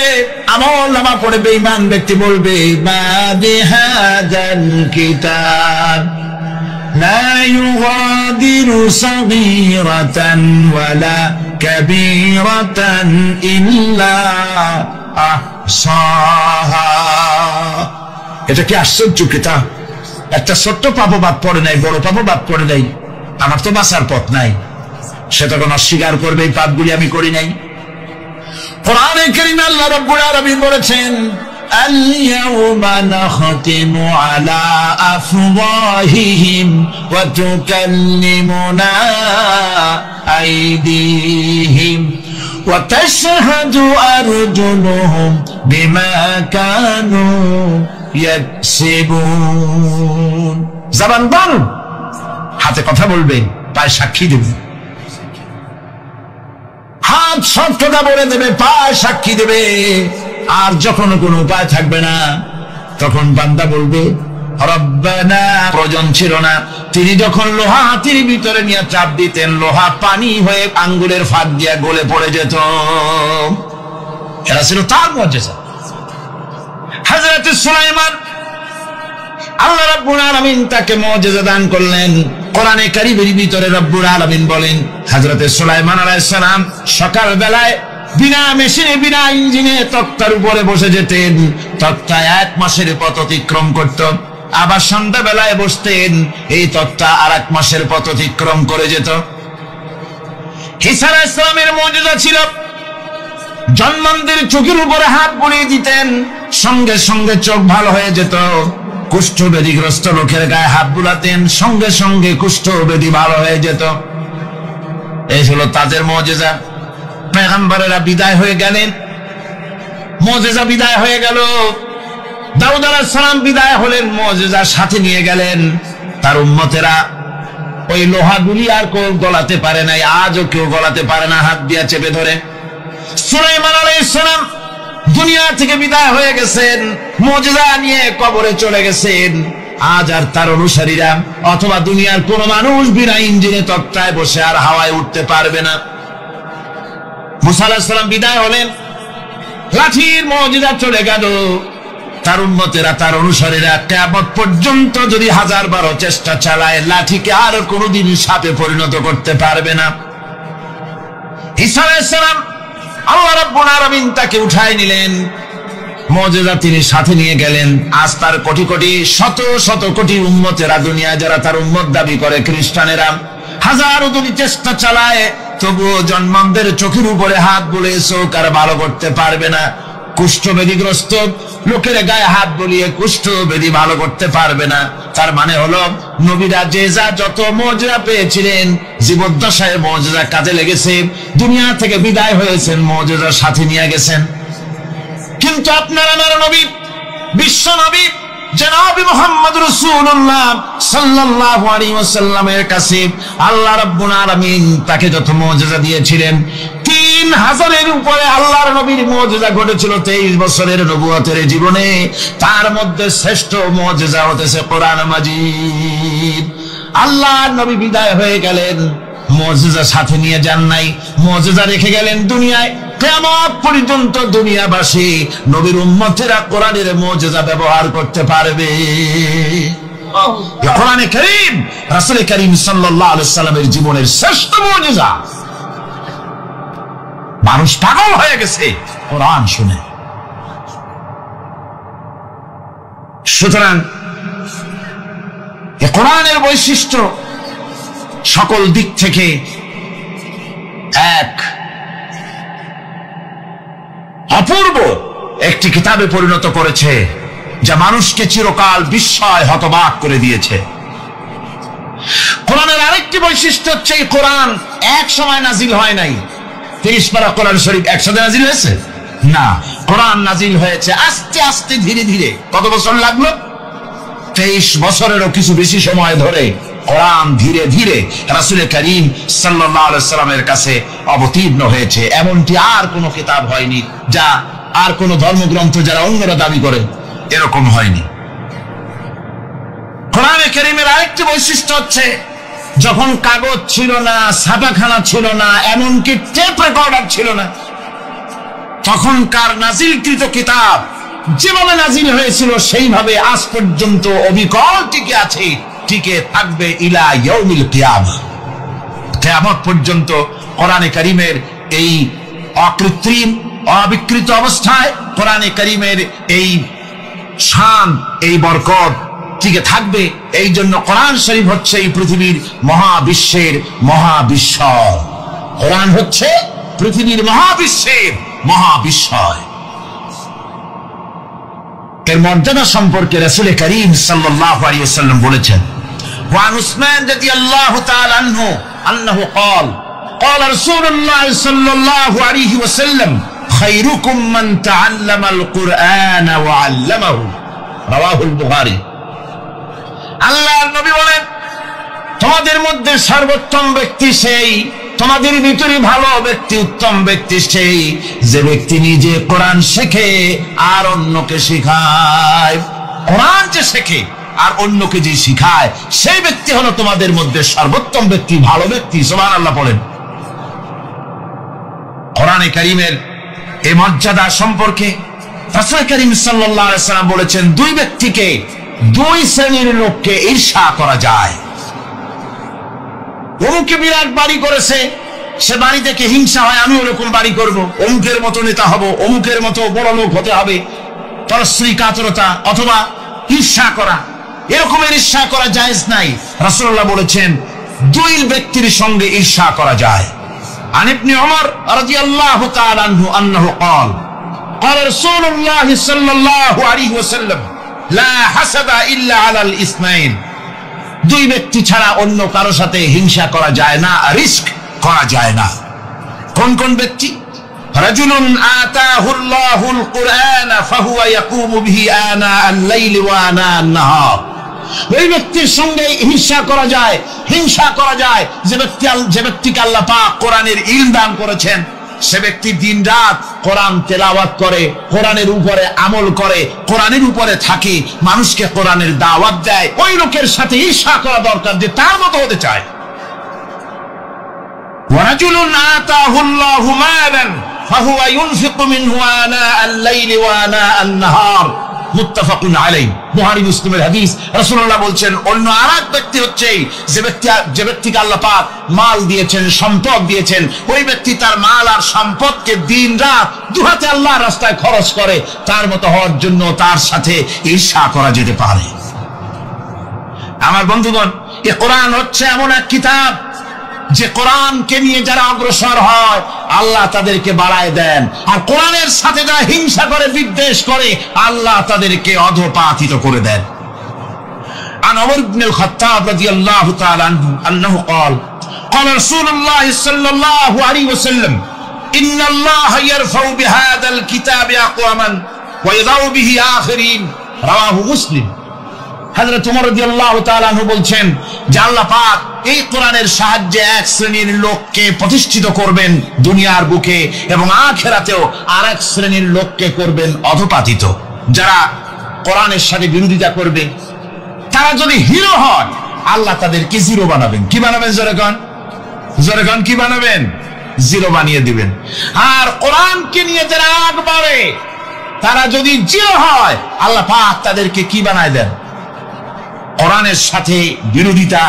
আমলনামা পড়ে বেঈমান ব্যক্তি বলবে, মা বিহাযাল কিতাব লা ইউগাদিরু সাগীরাতান ওয়ালা কাবীরাতান ইল্লা আহসাহা। এটা কি আশ্চর্য কিতাব! একটা ছোট্ট পাপও বাদ পড়ে নাই, বড় পাপও বাদ পড়ে নাই, আমার তো বাঁচার পথ নাই। সে তখন অস্বীকার করবে এই পাপগুলি আমি করি নাই। কোরআনে কারীমে আল্লাহ রাব্বুল আলামিন বলেছেন, আল-ইয়াওমা নাখতিমু আলা আফওয়াহিহিম ওয়া তুকাল্লিমুনা আইদিহিম ওয়া তাশহাদু আরজুলুহুম বিমা কানু ইয়াকসিবুন। জবান বন্ধ, হাতে কথা বলবে, পায়ে সাক্ষী দেবে। হাত সব কথা বলে দেবে, পায়ে সাক্ষী দেবে। আর যখন কোনো উপায় থাকবে না তখন বান্দা বলবে, রব্বানা, প্রয়োজন ছিল না। তিনি যখন লোহা হাতির ভিতরে নিয়ে চাপ দিতেন, লোহা পানি হয়ে আঙ্গুলের ফাঁক দিয়ে গলে পড়ে যেত। এরা ছিল তার মুজিজা। হযরত সুলাইমান, আল্লাহ রাব্বুল আলামিন তাকে মুজিজা দান করলেন। কোরআনে কারীমের ভিতরে রব্বুল আলামিন বলেন, হযরত সুলাইমান আলাইহিস সালাম সকাল বেলায় বিনা মেশিনে, বিনা ইঞ্জিনে তক্তার উপরে বসে যেতেন। তক্তা 1 মাসের পথ অতিক্রম করত। আবার সন্ধ্যা বেলায় বসতেন, এই তক্তা আর 1 মাসের পথ অতিক্রম করে যেত। ঈসা আলাইহিস সালামের মুজিজা ছিল, জন্মান্ধের চোখের উপরে হাত বুলিয়ে দিতেন, সঙ্গে সঙ্গে চোখ ভালো হয়ে যেত। কুষ্ঠব্যাধিগ্রস্ত লোকের গায়ে হাত বুলাতেন, সঙ্গে সঙ্গে কুষ্ঠব্যাধি ভালো হয়ে যেত। এই হলো তাদের মুজিজা। পয়গম্বরেরা বিদায় হয়ে গেলেন, মুজিজা বিদায় হয়ে গেল। দাউদ আলাইহিস সালাম বিদায় হলেন, মুজিজা সাথে নিয়ে গেলেন। তার উম্মতেরা ওই লোহাগুলি আর কেউ গলাতে পারে নাই, আজও কেউ গলাতে পারে না হাত দিয়া চেপে ধরে। সুলাইমান আলাইহিস সালাম দুনিয়া থেকে বিদায় হয়ে গেছেন, মুজিজা নিয়ে কবরে চলে গেছেন। আজ আর তার অনুসারীরা অথবা দুনিয়ার কোন মানুষ বিনা ইঞ্জিনে তক্তায় বসে আর হাওয়ায় উঠতে পারবে না। মুসা আলাইহিস সালাম বিদায় হলেন, লাঠির মুজিজা চলে গেল। তার উম্মতেরা, তার অনুসারীরা কিয়ামত পর্যন্ত যদি 1000 চেষ্টা চালায়, লাঠিকে আর কোনোদিন সাপে পরিণত করতে পারবে না। ঈসা আলাইহিস সালাম, আল্লাহ রাব্বুল আলামিন তাকে উঠায় নিলেন, মুজিজা তিনি সাথে নিয়ে গেলেন। আজ তার কোটি কোটি, শত শত কোটি উম্মতেরা, দুনিয়া যারা তার উম্মত দাবি করে, খ্রিস্টানেরা হাজারো যদি চেষ্টা চালায়, তবুও জন্মান্ধের চোখের উপরে হাত বুলে চোখ আর ভালো করতে পারবে না। কুষ্ঠব্যাধিগ্রস্ত লোকের গায়ে হাত বুলিয়ে কুষ্ঠব্যাধি ভালো করতে পারবে না। তার মানে হলো, নবীরা যে যা যত মুজিজা পেয়েছিলেন, জীবদ্দশায় মুজিজা কাজে লেগেছে, দুনিয়া থেকে বিদায় হয়েছেন, মুজিজা সাথে নিয়ে গেছেন। কিন্তু আপনার আমার নবী, বিশ্ব নবী জনাব মুহাম্মদ রাসূলুল্লাহ সাল্লাল্লাহু আলাইহি ওয়াসাল্লামের কাছে আল্লাহ রাব্বুল আলামিন তাকে যত মুজিজা দিয়েছিলেন, 3000-এর উপরে আল্লাহর নবীর মুজিজা ঘটেছিল 23 বছরের নবুয়তের জীবনে। তার মধ্যে শ্রেষ্ঠ মুজিজা হতেছে কোরআন মাজিদ। আল্লাহর নবী বিদায় হয়ে গেলেন, মুজিজা সাথে নিয়ে যান নাই, মুজিজা রেখে গেলেন দুনিয়ায়। কিয়ামত পর্যন্ত দুনিয়াবাসী, নবীর উম্মতেরা কোরআনের মুজিজা ব্যবহার করতে পারবে। কোরআনে কারীম রাসূল কারীম সাল্লাল্লাহু আলাইহি সাল্লামের জীবনের শ্রেষ্ঠ মুজিজা। মানুষ পাগল হয়ে গেছে কোরআন শুনে। সুতরাং এই কোরআনের বৈশিষ্ট্য সকল দিক থেকে এক অপূর্ব একটি কিতাবে পরিণত করেছে, যা মানুষকে চিরকাল বিস্ময় হতবাক করে দিয়েছে। কোরআনের আরেকটি বৈশিষ্ট্য হচ্ছে, এই কোরআন এক সময় নাজিল হয় নাই। 30 পারা কোরআন শরীফ একসাথে নাজিল হয়েছে না, কোরআন নাজিল হয়েছে আস্তে আস্তে, ধীরে ধীরে। কত বছর লাগলো? 23 বছরেরও কিছু বেশি সময় ধরে কোরআন ধীরে ধীরে রাসূল কারীম সাল্লাল্লাহু আলাইহি সাল্লামের কাছে অবতীর্ণ হয়েছে। এমনটি আর কোনো কিতাব হয়নি, যা আর কোনো ধর্মগ্রন্থ যারা অন্যরা দাবি করে, এরকম হয়নি। কোরআনে কারীমের আরেকটি বৈশিষ্ট্য হচ্ছে, যখন কাগজ ছিল না, ছাপাখানা ছিল না, এমনকি টেপ রেকর্ডার ছিল না, তখনকার নাজিলকৃত কিতাব যেভাবে নাজিল হয়েছিল সেইভাবে আজ পর্যন্ত অবিকল টিকে আছে, টিকে থাকবে ইলা ইয়াউমিল কিয়ামah। কিয়ামত পর্যন্ত কোরআনে কারীমের এই অকৃত্রিম, অবিকৃত অবস্থায় কোরআনে কারীমের এই শান, এই বরকত টিকে থাকবে। এই জন্য কোরআন শরীফ হচ্ছে এই পৃথিবীর মহাবিশ্বের মহাবিস্ময়। কোরআন হচ্ছে পৃথিবীর মহাবিশ্বের মহাবিস্ময়। এর মর্যাদা সম্পর্কে রাসূল কারীম সাল্লাল্লাহু আলাইহি ওয়াসাল্লাম বলেছেন, ওয়ান উসমান রাদিয়াল্লাহু তাআলা আনহু আন্নাহু قال قال رسول الله صلى الله عليه وسلم خيركم من تعلم القرآن وعلمه رواه البخاري। আল্লাহর নবী বলেন, তোমাদের মধ্যে সর্বোত্তম ব্যক্তি সেই, তোমাদের ভিতরে ভালো ব্যক্তি, উত্তম ব্যক্তি সেই, যে ব্যক্তি নিজে কোরআন শেখে আর অন্যকে শেখায়। কোরআন যে শেখে আর অন্যকে যে শিখায় সেই ব্যক্তি হলো তোমাদের মধ্যে সর্বোত্তম ব্যক্তি, ভালো ব্যক্তি। সুবহানাল্লাহ পড়েন। কোরআনে কারীমের এই মর্যাদা সম্পর্কে রাসূল করিম সাল্লাল্লাহু আলাইহি ওয়াসাল্লাম বলেছেন, দুই ব্যক্তিকে, দুই শ্রেণীর লোককে ঈর্ষা করা যায়। অমুকে বিরাট বাড়ি করেছে, সে বাড়ি থেকে হিংসা হয়, আমি ওরকম বাড়ি করব, অমুকের মতো নেতা হব, অমুকের মতো বড় লোক হতে হবে। পরশ্রী কাতরতা অথবা ঈর্ষা করা, এরকমের ঈর্ষা করা জায়েজ নাই। রাসূলুল্লাহ বলেছেন দুই ব্যক্তির সঙ্গে ঈর্ষা করা যায়। আন ইবনে ওমর রাদিয়াল্লাহু তাআলা আনহু আন্নাহু قال قال رسول الله صلى الله عليه وسلم لا حسد الا على الاثنين। দুই ব্যক্তি ছাড়া অন্য কারো সাথে হিংসা করা যায় না, রিস্ক করা যায় না। কোন কোন ব্যক্তি? রাজুলুন আতাহুল্লাহুল কুরআন ফাহুয়া ইয়াকুমু বিহি আনা আল-লাইলি ওয়া আনা আন-নাহার। ওই ব্যক্তির সঙ্গে হিংসা করা যায়, হিংসা করা যায় যে ব্যক্তিকে আল্লাহ পাক কোরআনের ইলম দান করেছেন, সে ব্যক্তি দিন রাত কোরআন তেলাওয়াত করে, কোরআনের উপরে আমল করে, কোরআনের উপরে থাকে, মানুষকে কোরআনের দাওয়াত দেয়। ওই লোকের সাথে ঈর্ষা করা দরকার যে তার মতো হতে চায়। ওয়ারাজুলুন আতাহুল্লাহু মালান ফাহুয়া ইউনফিকু মিনহু আনা আল-লাইলি ওয়া আনা আন-নাহার। মুত্তাফাকুন আলাইহি। বুখারী মুসলিমের হাদিস। রাসূলুল্লাহ বলছেন, অন্য আরেক ব্যক্তি হচ্ছে যে ব্যক্তিকে আল্লাহ পাক মাল দিয়েছেন, সম্পদ দিয়েছেন, ওই ব্যক্তি তার মাল আর সম্পদকে দিন রাত দুহাতে আল্লাহর রাস্তায় খরচ করে। তার মতো হওয়ার জন্য তার সাথে ঈর্ষা করা যেতে পারে। আমার বন্ধুগণ, এই কোরআন হচ্ছে এমন এক কিতাব যে কোরআনকে নিয়ে যারা অগ্রসর হয় আল্লাহ তাদেরকে বাড়ায় দেন, আর কোরআনের সাথে যারা হিংসা করে, বিদ্বেষ করে, আল্লাহ তাদেরকে অধঃপাতিত করে দেন। আন ওমর ইবনে আল-খাত্তাব রাদিয়াল্লাহু তাআলা আনহু আন্নাহু قال قال رسول الله صلى الله عليه وسلم ان الله يرفع بهذا الكتاب اقواما ويضع به آخرين। রাওয়াহু মুসলিম। হযরত ওমর রাদিয়াল্লাহু তাআলা আনহু বলছেন যে আল্লাহ পাক এই কোরআনের সাহায্যে এক শ্রেণীর লোককে প্রতিষ্ঠিত করবেন দুনিয়ার বুকে, এবং আখিরাতেও আরেক শ্রেণীর লোককে করবেন অধঃপাতিত। যারা কোরআনের সাথে বিরোধিতা করবে, তারা যদি হিরো হয় আল্লাহ তাদেরকে জিরো বানাবেন। কি বানাবেন? জোরে কোন কি বানাবেন? জিরো বানিয়ে দিবেন। আর কোরআনকে নিয়ে যারা আগ বাড়ে, তারা যদি জিরো হয় আল্লাহ পাক তাদেরকে কি বানায় দেন? কোরআনের সাথে বিরোধিতা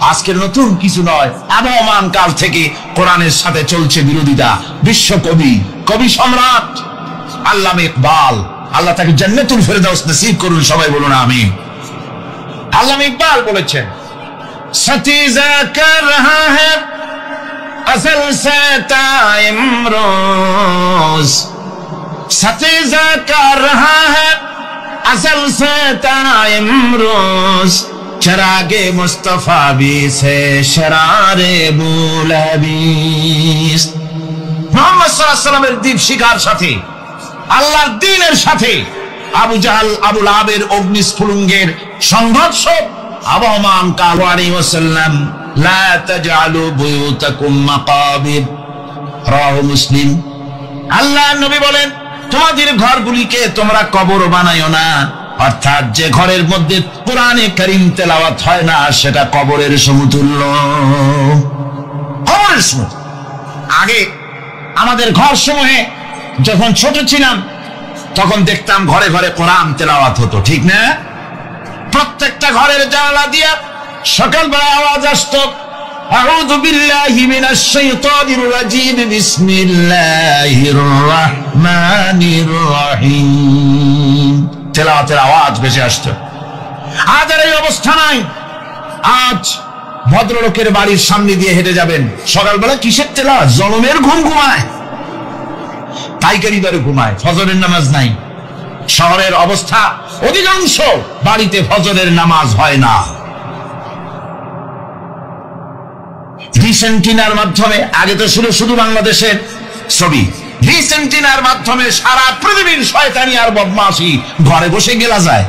আজকের নতুন কিছু নয়, আবহমান কাল থেকে কোরআনের সাথে চলছে বিরোধিতা। বিশ্ব কবি সম্রাট আল্লামা ইকবাল, আল্লাহ তাকে জান্নাতুল ফেরদাউস নসিব করুন, সবাই বলুন আমিন। আল্লামা ইকবাল বলেছেন, সতীজা কর রহা হ্যায় আসল সে তাইমরোজ, সতীজা কর রহা হ্যায় আসল সে তাইমরোজ, চরাগে মুস্তফা বি সে শরারে বুলহাবিস। মুহাম্মদ সাল্লাল্লাহু আলাইহি ওয়াসাল্লামের দ্বীপ শিখার সাথে, আল্লাহর দ্বীনের সাথে আবু জাহাল, আবু লাহাবের অগ্নিস্ফুলিঙ্গের সংঘর্ষ আবহমান কাল। আলাইহি ওয়াসাল্লাম লা তাজআলু বুয়ুতাকুম মাকাবির। রাওয়াহু মুসলিম। আল্লাহর নবী বলেন, তোমাদের ঘরগুলিকে তোমরা কবর বানাইও না। অর্থাৎ যে ঘরের মধ্যে কোরআনে কারীম তেলাওয়াত হয় না সেটা কবরের সমতুল্য। কবরের সমতুল্য। আগে আমাদের ঘর সমূহে যখন ছোট ছিলাম তখন দেখতাম ঘরে ঘরে কোরআন তেলাওয়াত হতো, ঠিক না? প্রত্যেকটা ঘরের জানালা দিয়া সকালবেলা আওয়াজ আসতো, আউযু বিল্লাহি মিনাশ শাইতানির রাজিম, বিসমিল্লাহির রাহমানির রহিম। তেলাওয়াতের আওয়াজ ভেসে আসতো। আজ আর এই অবস্থা নাই। আজ ভদ্রলোকের বাড়ির সামনে দিয়ে হেঁটে যাবেন, সকালবেলা কিসের তেলাওয়াত? জনমের ঘুম ঘুমায়, পাইকারি দরে ঘুমায়, ফজরের নামাজ নাই। শহরের অবস্থা, অধিকাংশ বাড়িতে ফজরের নামাজ হয় না। রিসেন্টিনার মাধ্যমে, আগে তো শুধু বাংলাদেশের ছবি, রিসেন্টিনার মাধ্যমে সারা পৃথিবীর শয়তানি আর বদমাশি ঘরে বসে গেলা যায়।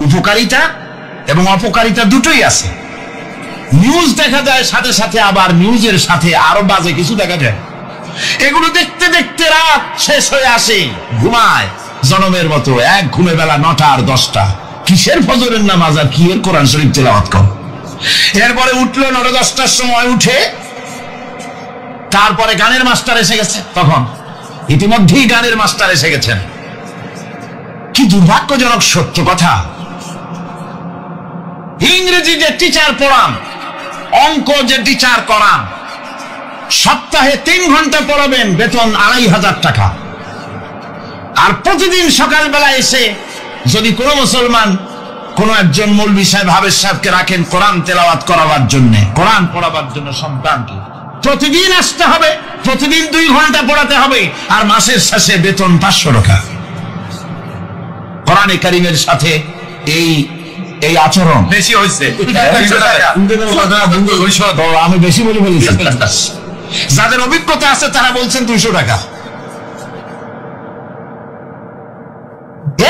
উপকারিতা এবং অপকারিতা দুটোই আছে। নিউজ দেখা যায়, সাথে সাথে আবার নিউজের সাথে আরো বাজে কিছু দেখা যায়। এগুলো দেখতে দেখতে রাত শেষ হয়ে আসে, ঘুমায় জনমের মতো, এক ঘুমে বেলা 9টা আর 10টা। কিসের ফজরের নামাজ আর কি এর কোরআন শরীফ তেলাওয়াত কর। এরপরে উঠলো 9-10টার সময়, উঠে তারপরে গানের মাস্টার এসে গেছে। তখন ইতিমধ্যেই গানের মাস্টার এসে গেছেন। কি দুর্ভাগ্যজনক সত্য কথা, ইংরেজি যে টিচার পড়ান, অঙ্ক যে টিচার করান, সপ্তাহে 3 ঘন্টা পড়াবেন, বেতন 2500 টাকা। আর প্রতিদিন সকালবেলা এসে যদি কোনো মুসলমান কোন একজন মৌলভী সাহেব, হাফেজ সাহেবকে রাখেন কোরআন তেলাওয়াত করাবার জন্য, কোরআন পড়াবার জন্য সন্তানকে, প্রতিদিন আসতে হবে, প্রতিদিন 2 ঘন্টা পড়াতে হবে, আর মাসের শেষে বেতন 500 টাকা। কোরআনে কারীমের সাথে এই আচরণ বেশি হয়েছে। আমি বেশি বলে বলেছি, যাদের অভিজ্ঞতা আছে তারা বলছেন 200 টাকা।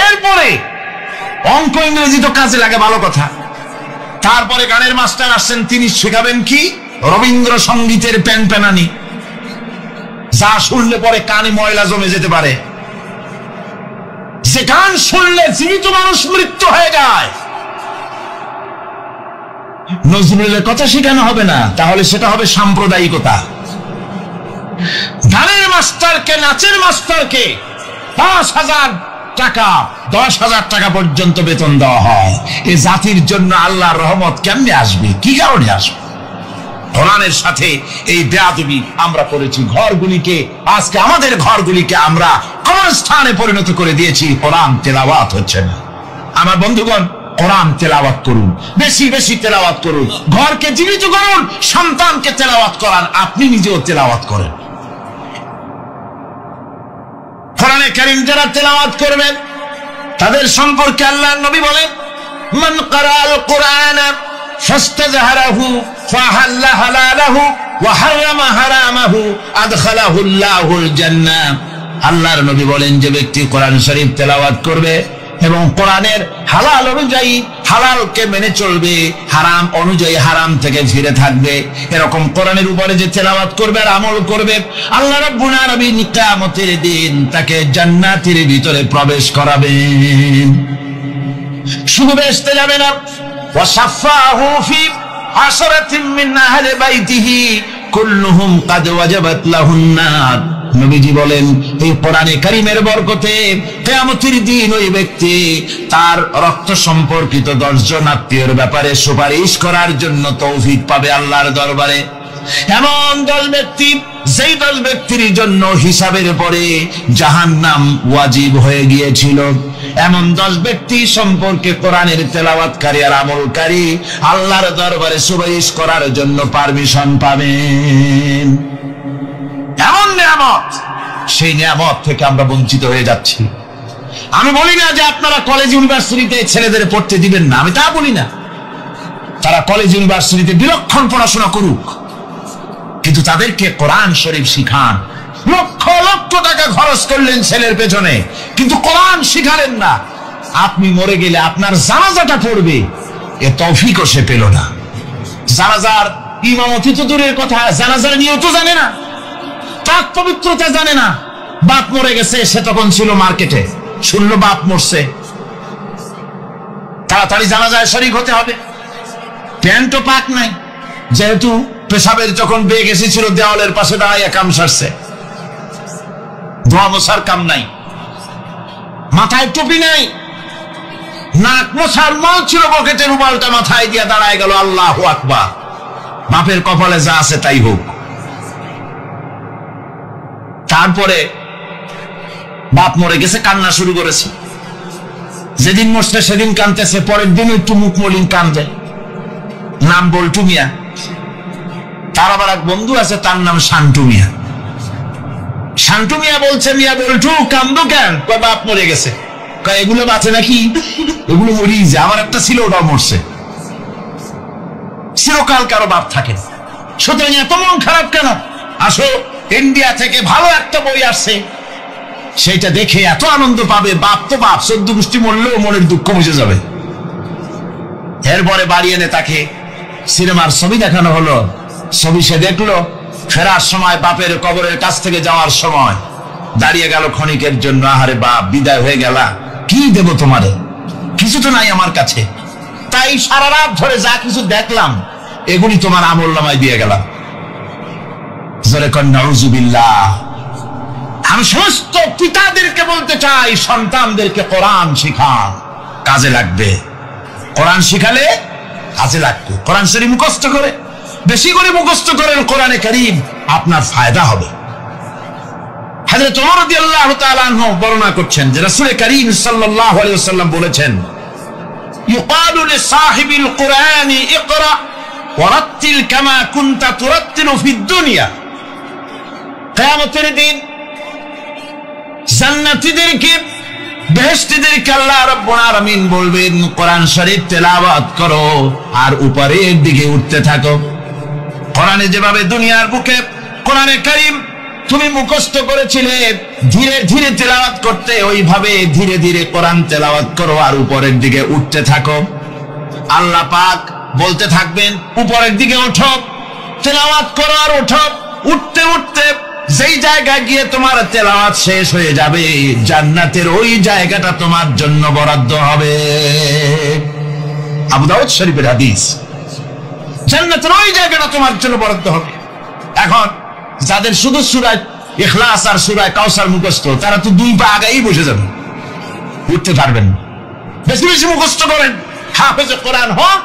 এরপরে অঙ্ক ইংরেজি তো কাজে লাগে, ভালো কথা। তারপরে গানের মাস্টার আসছেন, তিনি শেখাবেন কি? রবীন্দ্রসঙ্গীতের প্যানপ্যানানি, যা শুনলে পরে কানে ময়লা জমে যেতে পারে, যে গান শুনলে জীবিত মানুষ মৃত্যু হয়ে যায়। নজরুলের কথা শেখানো হবে না, তাহলে সেটা হবে সাম্প্রদায়িকতা। গানের মাস্টারকে, নাচের মাস্টারকে 5,000 টাকা, 10,000 টাকা পর্যন্ত বেতন দেওয়া হয়। এই জাতির জন্য আল্লাহর রহমত কেমনে আসবে? কি কারণে আসবে? কোরআনের সাথে এই বেয়াদবি আমরা করেছি। ঘরগুলিকে, আজকে আমাদের ঘরগুলিকে আমরা কবরস্থানে পরিণত করে দিয়েছি। কোরআন তেলাওয়াত হচ্ছে না। আমার বন্ধুগণ, কোরআন তেলাওয়াত করুন, বেশি বেশি তেলাওয়াত করুন, ঘরকে জীবিত করুন, সন্তানকে তেলাওয়াত করান, আপনি নিজেও তেলাওয়াত করেন। কোরআনে কারীম যারা তেলাওয়াত করবেন তাদের সম্পর্কে আল্লাহর নবী বলেন, মান ক্বারাআল কুরআনা ফাস্তাযহারাহু ফাহাল্লা হালালাহু ওয়া হারামা হারামাহু আদখালাহুল্লাহুল জান্নাহ। আল্লাহর নবী বলেন, যে ব্যক্তি কোরআন শরীফ তেলাওয়াত করবে এবং কোরআনের হালাল অনুযায়ী হালালকে মেনে চলবে, হারাম অনুযায়ী হারাম থেকে ফিরে থাকবে, এরকম কোরআনের উপরে যে তেলাওয়াত করবে আর আমল করবে, আল্লাহ রাব্বুল আলামিন কিয়ামতের দিন তাকে জান্নাতের ভিতরে প্রবেশ করাবেন। শুধু বেহেশতে যাবে না, ওয়াসাফাহু ফি আশরাতিন মিন আহলি বাইতিহি কুল্লুহুম কাদ ওয়াজাবাত লাহুন নার। নবীজি বলেন, এই কোরআনে কারীমের বরকতে কিয়ামতের দিন ওই ব্যক্তি তার রক্ত সম্পর্কিত 10 জন আত্মীয়ের ব্যাপারে সুপারিশ করার জন্য তৌফিক পাবে আল্লাহর দরবারে। এমন 10 ব্যক্তি, যেই 10 ব্যক্তির জন্য হিসাবের পরে জাহান্নাম ওয়াজিব হয়ে গিয়েছিল, এমন 10 ব্যক্তি সম্পর্কে কোরআনের তেলাওয়াতকারী আর আমলকারী আল্লাহর দরবারে সুপারিশ করার জন্য পারমিশন পাবেন। এমন নিয়ামত, সেই নিয়ামত থেকে আমরা বঞ্চিত হয়ে যাচ্ছি। আমি বলি না যে আপনারা কলেজ ইউনিভার্সিটিতে ছেলেদের পড়তে দিবেন না, আমি তা বলি না। তারা কলেজ ইউনিভার্সিটিতে বিলক্ষণ পড়াশোনা করুক, কিন্তু তাদেরকে কোরআন শরীফ শিখান। লক্ষ লক্ষ টাকা খরচ করলেন ছেলের পেছনে, কিন্তু কোরআন শিখালেন না। আপনি মরে গেলে আপনার জানাজাটা পড়বে, এ তৌফিকও সে পেল না। জানাজার ইমামতি তো দূরের কথা, জানাজার নিয়ত জানে না, পাক পবিত্রতা জানে না। বাপ মরে গেছে, সে তখন ছিল মার্কেটে, শুনলো বাপ মরছে, তাড়াতাড়ি জানাজায় শরীক হতে হবে। প্যান্টও পাক নাই, যেহেতু পেশাবের যখন বেগ এসেছিল দেওয়ালের পাশে দাঁড়াইয়া কাম সারছে, ধোয়া মোছার কাম নাই, মাথায় টুপি নাই, নাক মোছার মাল ছিল পকেটের, রুমালটা মাথায় দিয়া দাঁড়ায় গেল। আল্লাহু আকবার। বাপের কপালে যা আছে তাই হোক। তারপরে বাপ মরে গেছে, কান্না শুরু করেছে। যেদিন মরছে সেদিন কানতেছে, পরের দিন একটু মুখ মলিন কান্দে। নাম বল্টু মিয়া। তার আবার এক বন্ধু আছে, তার নাম শান্টু মিয়া। শান্টু মিয়া বলছে, মিয়া বল্টু কান্দো কেন? বাপ মরে গেছে। এগুলো বাঁচে নাকি? এগুলো মরিয়ে যায়। আমার একটা ছিল, ওটাও মরছে। চিরকাল কারো বাপ থাকে, সুতরাং এত মন খারাপ কেন? আসো, ইন্ডিয়া থেকে ভালো একটা বই আসছে, সেইটা দেখে এত আনন্দ পাবে। বাপ তো বাপ, 14 গোষ্ঠী মরলেও মনের দুঃখ মুছে যাবে। এরপরে বাড়ি এনে তাকে সিনেমার ছবি দেখানো হলো। ছবি সে দেখলো, ফেরার সময় বাপের কবরের কাছ থেকে যাওয়ার সময় দাঁড়িয়ে গেল ক্ষণিকের জন্য। আহারে বাপ, বিদায় হয়ে গেলা, কি দেব তোমারে? কিছু তো নাই আমার কাছে, তাই সারা রাত ধরে যা কিছু দেখলাম এগুলি তোমার আমলনামায় দিয়ে গেলাম। জোরে কর নাউযুবিল্লাহ। আমি সমস্ত পিতাদেরকে বলতে চাই, সন্তানদেরকে কোরআন শিখান, কাজে লাগবে। কোরআন শিখালে কাজে লাগবে। কোরআন শরীফ মুখস্থ করে, বেশি করে মুখস্থ করেন কোরআনে কারীম, আপনার ফায়দা হবে। হযরত ওমর রাদিয়াল্লাহু তাআলা আনহু বর্ণনা করছেন যে রাসূল কারীম সাল্লাল্লাহু আলাইহি ওয়াসাল্লাম বলেছেন, ইউকালু লিসাহিবিল কুরআনি ইকরা ওয়ারাত্তিল কামা কুনতা তুরাত্তিলু ফিদ দুনিয়া। কিয়ামতের দিন জান্নাতীদেরকে, বেহেশতীদেরকে আল্লাহ রাব্বুল আলামিন বলবেন, কোরআন শরীফ তেলাওয়াত করো আর উপরের দিকে উঠতে থাকো। কোরআনে যেভাবে দুনিয়ার বুকে কোরআনে কারীম তুমি মুখস্থ করেছিলে, ধীরে ধীরে তেলাওয়াত করতে, ওইভাবে ধীরে ধীরে কোরআন তেলাওয়াত করো আর উপরের দিকে উঠতে থাকো। আল্লাহ পাক বলতে থাকবেন, উপরের দিকে ওঠো, তেলাওয়াত করো আর ওঠো। উঠতে উঠতে যেই জায়গায় গিয়ে তোমার তেলাওয়াত শেষ হয়ে যাবে, জান্নাতের ওই জায়গাটা তোমার জন্য বরাদ্দ হবে। আবু দাউদ শরীফের হাদিস। জান্নাতের ওই জায়গাটা তোমার জন্য বরাদ্দ হবে। এখন যাদের শুধু সূরা ইখলাস আর সূরা কাউসার মুখস্থ, তারা তো দুই পা আগাই বসে যাবে, উঠতে পারবেন। বেশি বেশি মুখস্থ করেন, হাফেজে কোরআন হন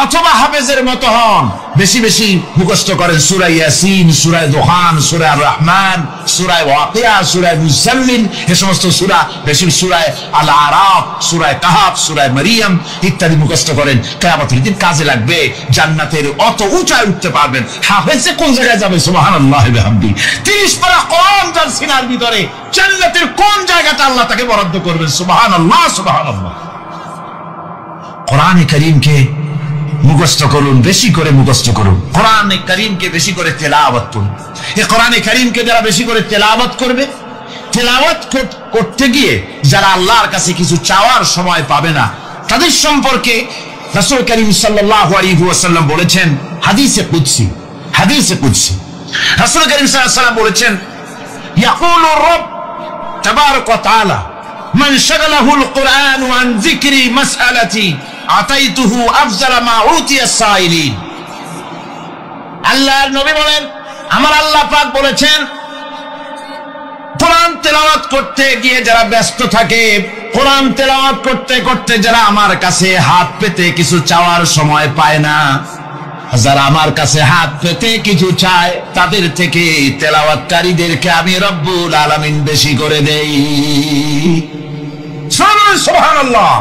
অথবা হাফেজের মতো হন। বেশি বেশি মুখস্থ করেন সূরা ইয়াসিন, সূরা দুহান, সূরা রহমান, সূরা ওয়াকিয়া, সূরা মুজাম্মিল, এই সমস্ত সূরা, বেশি সূরা আল আরাফ, সূরা কাহাফ, সূরা মারিয়াম ইত্যাদি মুখস্থ করেন। কিয়ামতের দিন কাজে লাগবে। জান্নাতের অত উঁচায় উঠতে পারবেন। হাফেজে কোন জায়গায় যাবে? সুবহানাল্লাহি ওয়া বিহামদিহি। 30 পারা কোরআন যার সিনার ভিতরে, জান্নাতের কোন জায়গাটা আল্লাহ তাকে বরাদ্দ করবেন? সুবহানাল্লাহ, সুবহানাল্লাহ। কোরআনে কারীমকে মুখস্থ করুন, বেশি করে মুখস্থ করুন। কোরআনে কারীমকে বেশি করে তেলাওয়াত করুন। এই কোরআনে কারীমকে যারা বেশি করে তেলাওয়াত করবে, তেলাওয়াত করতে গিয়ে যারা আল্লাহর কাছে কিছু চাওয়ার সময় পাবে না, তাদের সম্পর্কে রাসূল কারীম সাল্লাল্লাহু আলাইহি ওয়াসাল্লাম বলেছেন হাদিসে কুদসি। হাদিসে কুদসি রাসূল কারীম সাল্লাল্লাহু আলাইহি ওয়াসাল্লাম বলেছেন, ইয়াকুলু রাbb তাবারাক ওয়া তাআলা মান শাগালাহুল কুরআনু আন যিকরি মাসআলাতি আতাইতুহু আফজালা মা উতিয়া সাইলিন। আল্লাহর নবী বলেন, আমার আল্লাহ পাক বলেছেন, কোরআন তেলাওয়াত করতে গিয়ে যারা ব্যস্ত থাকে, কোরআন তেলাওয়াত করতে করতে যারা আমার কাছে হাত পেতে কিছু চাওয়ার সময় পায় না, যারা আমার কাছে হাত পেতে কিছু চায়, তাদের থেকে তেলাওয়াতকারীদেরকে আমি রব্বুল আলামিন বেশি করে দেই। সুবহানাল্লাহ।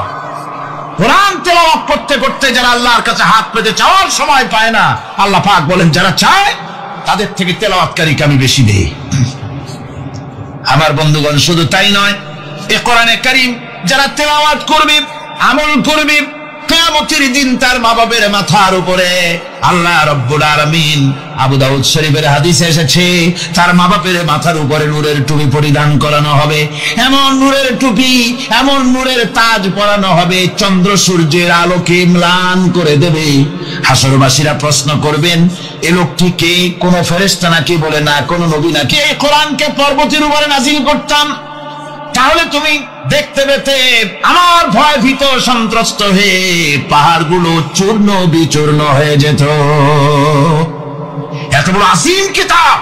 কোরআন তেলাওয়াত করতে করতে যারা আল্লাহর কাছে হাত পেতে চাওয়ার সময় পায় না, আল্লাহ পাক বলেন যারা চায় তাদের থেকে তেলাওয়াতকারীকে আমি বেশি দেই। আমার বন্ধুগণ, শুধু তাই নয়, এই কোরআনে কারীম যারা তেলাওয়াত করবে, আমল করবে, কিয়ামতের দিন তার মা বাবার মাথার উপরে আল্লাহ রাব্বুল আলামিন, আবু দাউদ শরীফের হাদিসে এসেছে, তার মা বাবার মাথার উপরে নূরের টুপি পরিধান করানো হবে। এমন নূরের টুপি, এমন নূরের তাজ পরানো হবে, চন্দ্র সূর্যের আলোকে ম্লান করে দেবে। হাসরবাসীরা প্রশ্ন করবেন, এ লোকটি কে? কোন ফেরেশতা নাকি? বলে না, কোন নবী নাকি। এই কোরআনকে পর্বতের উপরে নাযিল করতাম, তাহলে তুমি দেখতে পেতে আমার ভয় ভীত সন্ত্রস্ত হয়ে পাহাড়গুলো চূর্ণ বিচূর্ণ হয়ে যেত। এত বড় আসীম কিতাব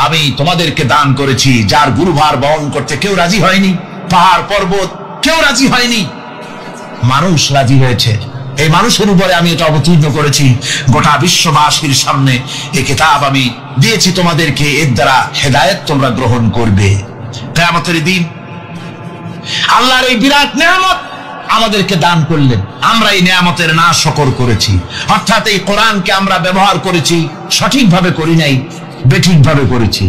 আমি তোমাদেরকে দান করেছি, যার গুরুভার বহন করতে কেউ রাজি হয়নি। পাহাড় পর্বত কেউ রাজি হয়নি, মানুষ রাজি হয়েছে। এই মানুষের উপরে আমি এটা অবতীর্ণ করেছি। গোটা বিশ্ববাসীর সামনে এই কিতাব আমি দিয়েছি তোমাদেরকে, এর দ্বারা হেদায়েত তোমরা গ্রহণ করবে। কিয়ামতের দিন আল্লাহর এই বিরাট নিয়ামত আমাদেরকে দান করলেন, আমরা এই নিয়ামতের না শকর করেছি। অর্থাৎ এই কোরআনকে আমরা ব্যবহার করেছি, সঠিকভাবে করি নাই, বেঠিকভাবে করেছি।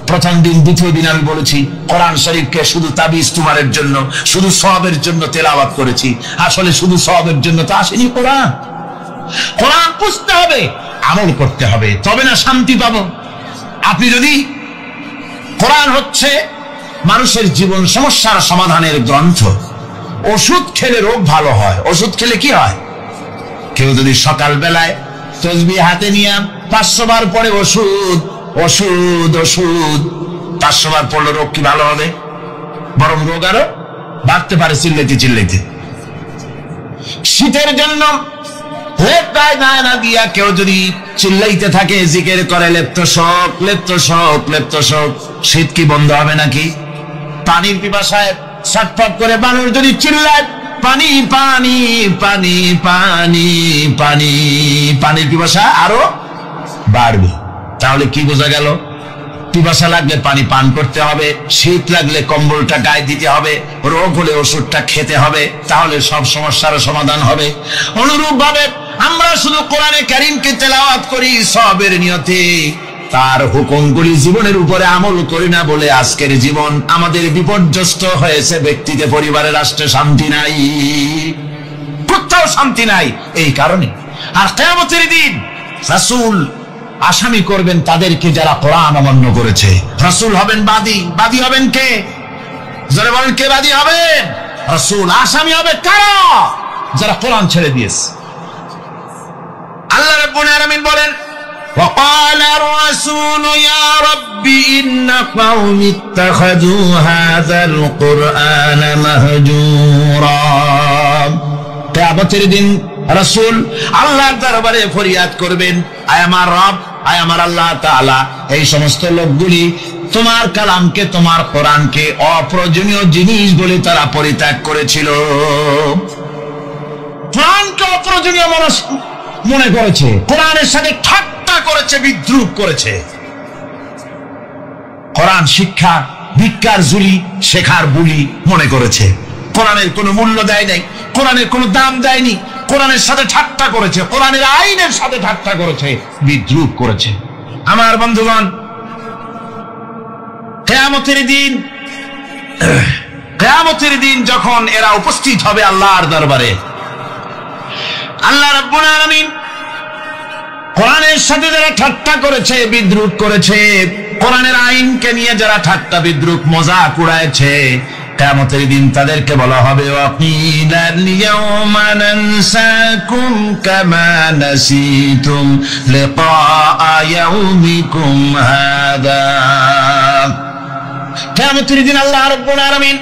প্রথম দিন, দ্বিতীয় দিন আমি বলেছি কোরআন শরীফকে শুধু তাবিজ তুমারের জন্য, শুধু সওয়াবের জন্য তেলাওয়াত করেছি। আসলে শুধু সওয়াবের জন্য তো আসেনি কোরআন। কোরআন বুঝতে হবে, আমল করতে হবে, তবে না শান্তি পাবো। আপনি যদি, কোরআন হচ্ছে মানুষের জীবন সমস্যার সমাধানের গ্রন্থ। ওষুধ খেলে রোগ ভালো হয়। ওষুধ খেলে কি হয়? কেউ যদি সকাল বেলায় তসবিহ হাতে নিয়ে 500 বার পরে ওষুধ ওষুধ ওষুধ 500 বার পড়লে রোগ কি ভালো হবে? বরং রোগ আরো বাড়তে পারে চিল্লাইতে চিল্লাইতে। শীতের জন্য লেপ্টায় গায়ে না দিয়া কেউ যদি চিল্লাইতে থাকে, জিকির করে লেপ্ত শোক লেপ্ত শোক লেপ্ত শোক, শীত কি বন্ধ হবে নাকি? পানির পিপাসায় ছটফট করে মানুষ যদি চিল্লায় পানি পানি পানি পানি পানি, পানির পিপাসা আরো বাড়বে। তাহলে কি বোঝা গেল? পিপাসা লাগলে পানি পান করতে হবে, শীত লাগলে কম্বলটা গায়ে দিতে হবে, রোগ হলে ওষুধটা খেতে হবে, তাহলে সব সমস্যার সমাধান হবে। অনুরূপ ভাবে আমরা শুধু কোরআনে কারীমকে তেলাওয়াত করি সওয়াবের নিয়তে, তার হুকুমগুলি জীবনের উপরে আমল করি না বলে আজকের জীবন আমাদের বিপর্যস্ত হয়েছে। ব্যক্তিতে, পরিবারে, রাষ্ট্রে শান্তি নাই, কোথাও শান্তি নাই এই কারণে। আর কিয়ামতের দিন রাসূল আসামি করবেন তাদেরকে যারা কোরআন অমান্য করেছে। রাসূল হবেন বাদী। বাদী হবেন কে? যারা বলেন কে বাদী হবেন? রাসূল। আসামি হবে কারা? যারা কোরআন ছেড়ে দিয়েছে। আল্লাহ রাব্বুল আলামিন বলেন وقال الرسول يا رب إن قومي اتخذوا هذا القرآن مهجورا। কিয়ামতের দিন রাসূল আল্লাহর দরবারে ফরিয়াদ করবেন, আয় আমার রব, আয় আমার আল্লাহ তাআলা, এই সমস্ত লোকগুলি তোমার কালামকে, তোমার কোরআনকে অপ্রয়োজনীয় জিনিস বলে তারা পরিত্যাগ করেছিল। কোরআনকে অপ্রয়োজনীয় মানুষ মনে করেছে, কোরআনের সাথে ঠাট্টা করেছে, বিদ্রুপ করেছে। কোরআন শিক্ষা ভিক্ষার ঝুলি, শেখার বুলি মনে করেছে। কোরআনের কোনো মূল্য দেয় নাই, কোরআনের কোনো দাম দেয়নি, কোরআনের সাথে ঠাট্টা করেছে, কোরআনের আইনের সাথে ঠাট্টা করেছে, বিদ্রুপ করেছে। আমার বন্ধুগণ, কিয়ামতের দিন যখন এরা উপস্থিত হবে আল্লাহর দরবারে, আল্লাহ রাব্বুল আলামিন কোরআনের সাথে যারা ঠাট্টা করেছে, বিদ্রুপ করেছে, কোরআনের আইনকে নিয়ে যারা ঠাট্টা বিদ্রুপ মজাক উড়াইছে, কিয়ামতের দিন তাদেরকে বলা হবে ওয়াকিলাল ইয়াওমা নানসাকুম কামা নাসিতুম লিকা ইয়াউমিকুম হাদা। কিয়ামতের দিন আল্লাহ রাব্বুল আলামিন